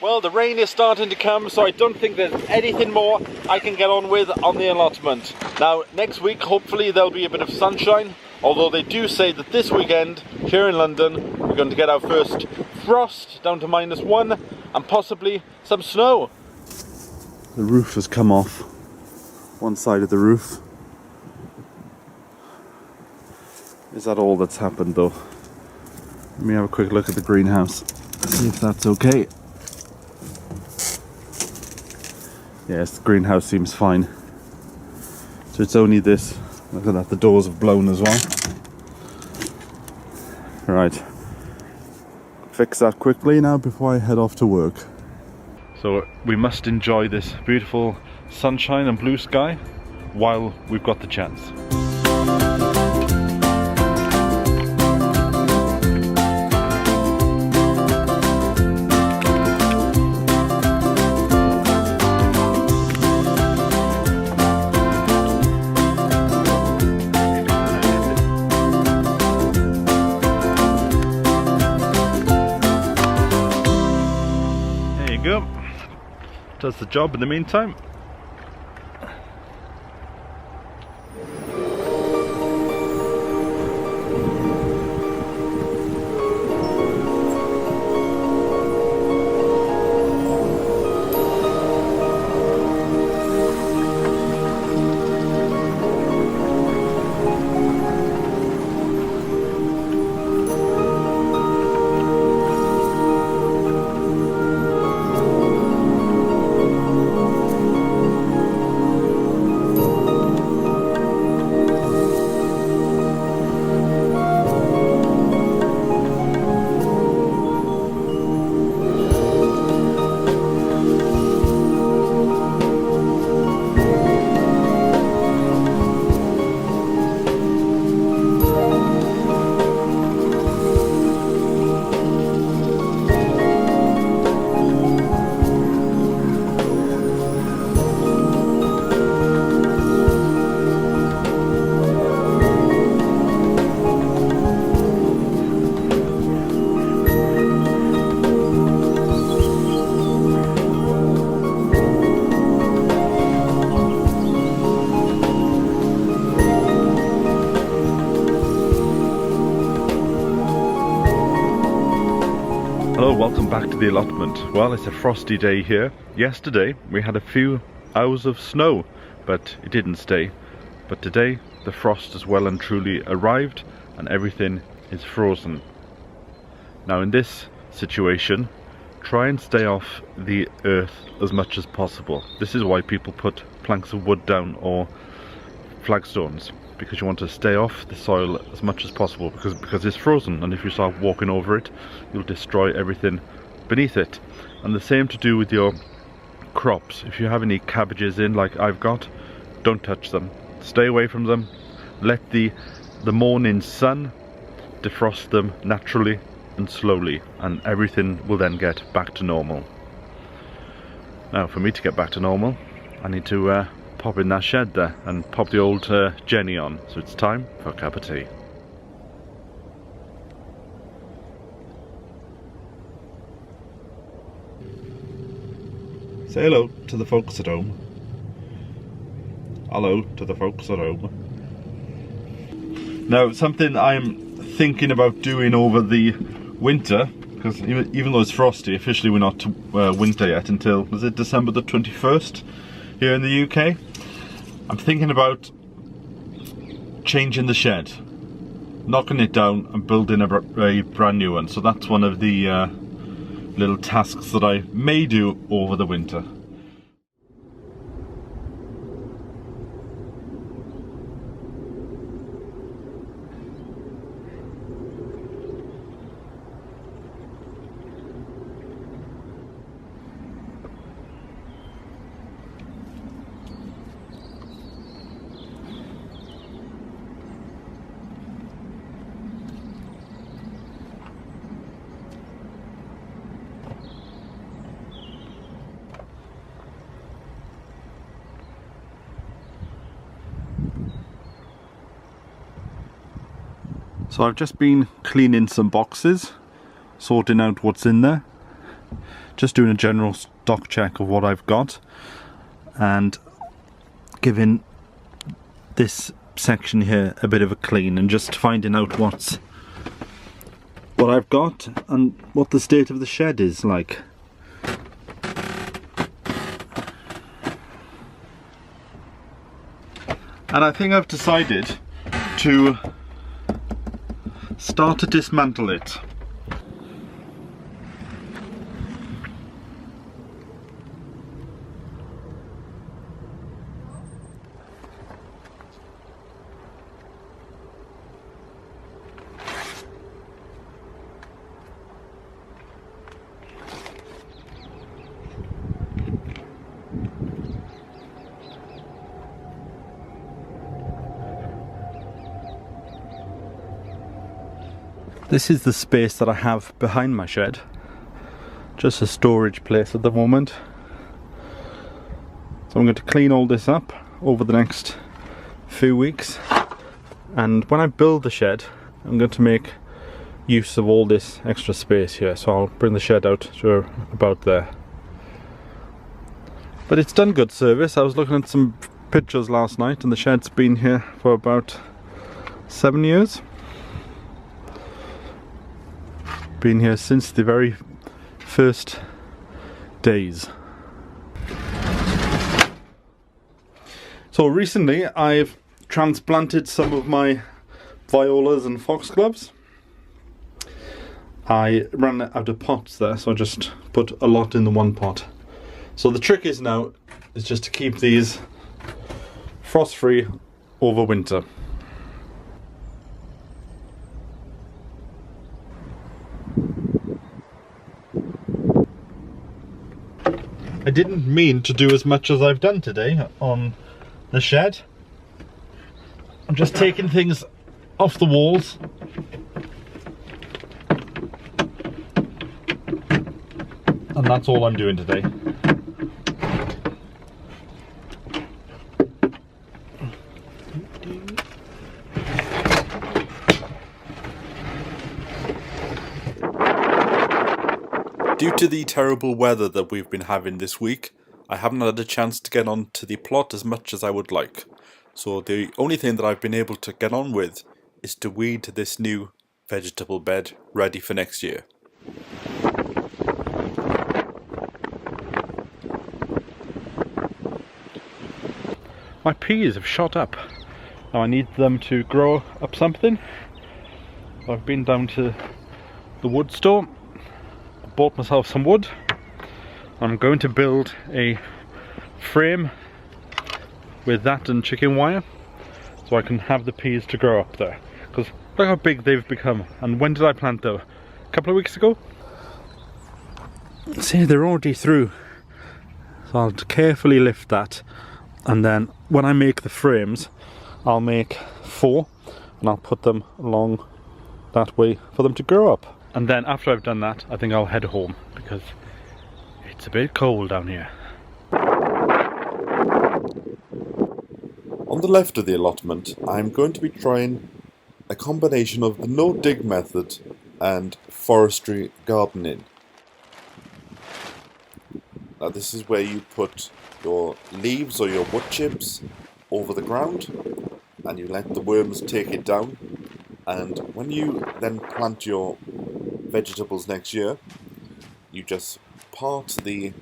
Well, the rain is starting to come, so I don't think there's anything more I can get on with on the allotment. Now, next week, hopefully there'll be a bit of sunshine, although they do say that this weekend, here in London, we're going to get our first frost down to -1, and possibly some snow. The roof has come off, one side of the roof. Is that all that's happened though? Let me have a quick look at the greenhouse, see if that's okay. Yes, the greenhouse seems fine. So it's only this. Look at that, the doors have blown as well. Right. Fix that quickly now before I head off to work. So we must enjoy this beautiful sunshine and blue sky while we've got the chance. you go. Does the job in the meantime. Hello, welcome back to the allotment. Well, it's a frosty day here. Yesterday we had a few hours of snow, but it didn't stay. But today the frost has well and truly arrived and everything is frozen. Now in this situation, try and stay off the earth as much as possible. This is why people put planks of wood down or flagstones, because you want to stay off the soil as much as possible, because it's frozen, and if you start walking over it you'll destroy everything beneath it. And the same to do with your crops. If you have any cabbages in like I've got, don't touch them, stay away from them, let the morning sun defrost them naturally and slowly, and everything will then get back to normal. Now for me to get back to normal I need to pop in that shed there and pop the old Jenny on, so it's time for a cup of tea. Say hello to the folks at home. Hello to the folks at home. Now something I'm thinking about doing over the winter, because even though it's frosty, officially we're not to winter yet until, was it December the 21st here in the UK? I'm thinking about changing the shed, knocking it down and building a brand new one. So that's one of the little tasks that I may do over the winter. So I've just been cleaning some boxes, sorting out what's in there, just doing a general stock check of what I've got, and giving this section here a bit of a clean, and just finding out what I've got and what the state of the shed is like. And I think I've decided to start to dismantle it. This is the space that I have behind my shed, just a storage place at the moment. So I'm going to clean all this up over the next few weeks, and when I build the shed I'm going to make use of all this extra space here, so I'll bring the shed out to about there. But it's done good service. I was looking at some pictures last night and the shed's been here for about 7 years. Been here since the very first days. So recently I've transplanted some of my violas and foxgloves. I ran out of pots there, so I just put a lot in the one pot. So the trick is now is just to keep these frost free over winter. I didn't mean to do as much as I've done today on the shed. I'm just taking things off the walls. And that's all I'm doing today. Due to the terrible weather that we've been having this week, I haven't had a chance to get on to the plot as much as I would like. So the only thing that I've been able to get on with is to weed this new vegetable bed ready for next year. My peas have shot up. Now I need them to grow up something. I've been down to the wood store, bought myself some wood. I'm going to build a frame with that and chicken wire so I can have the peas to grow up there. Because look how big they've become. And when did I plant them? A couple of weeks ago? See, they're already through. So I'll carefully lift that, and then when I make the frames I'll make 4 and I'll put them along that way for them to grow up. And then after I've done that, I think I'll head home because it's a bit cold down here. On the left of the allotment, I'm going to be trying a combination of the no-dig method and forestry gardening. Now this is where you put your leaves or your wood chips over the ground and you let the worms take it down, and when you then plant your vegetables next year, you just part the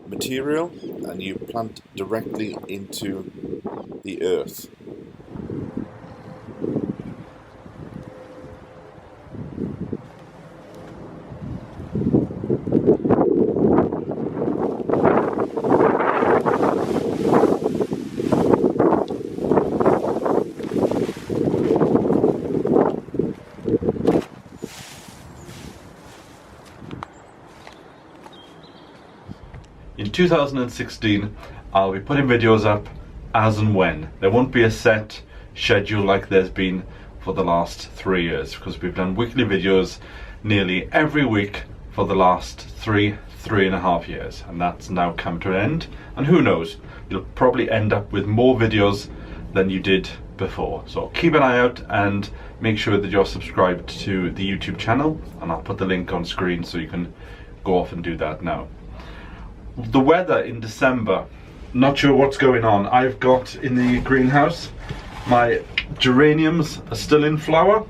material and you plant directly into the earth. In 2016, I'll be putting videos up as and when. There won't be a set schedule like there's been for the last 3 years, because we've done weekly videos nearly every week for the last 3.5 years, and that's now come to an end. And who knows, you'll probably end up with more videos than you did before. So keep an eye out and make sure that you're subscribed to the YouTube channel, and I'll put the link on screen so you can go off and do that now. The weather in December, not sure what's going on. I've got in the greenhouse, my geraniums are still in flower,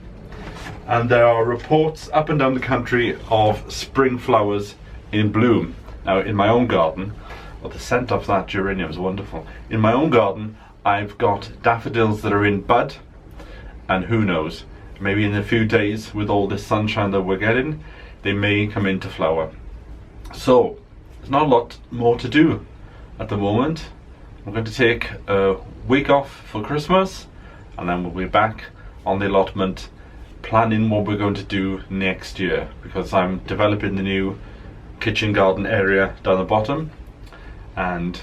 and there are reports up and down the country of spring flowers in bloom. Now in my own garden, well, the scent of that geranium is wonderful. In my own garden I've got daffodils that are in bud, and who knows, maybe in a few days with all this sunshine that we're getting, they may come into flower. So there's not a lot more to do at the moment. I'm going to take a week off for Christmas, and then we'll be back on the allotment planning what we're going to do next year, because I'm developing the new kitchen garden area down the bottom, and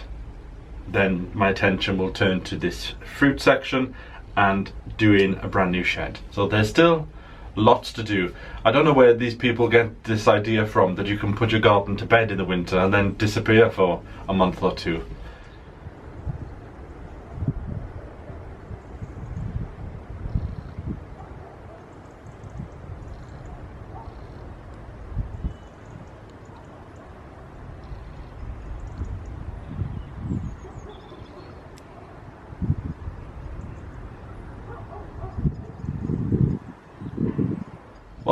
then my attention will turn to this fruit section and doing a brand new shed. So there's still lots to do. I don't know where these people get this idea from that you can put your garden to bed in the winter and then disappear for a month or two.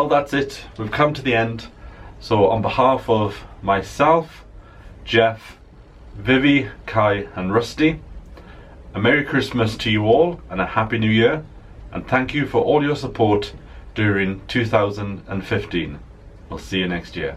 Well, that's it. We've come to the end. So on behalf of myself, Jeff, Vivi, Kai and Rusty, a Merry Christmas to you all and a Happy New Year, and thank you for all your support during 2015. We'll see you next year.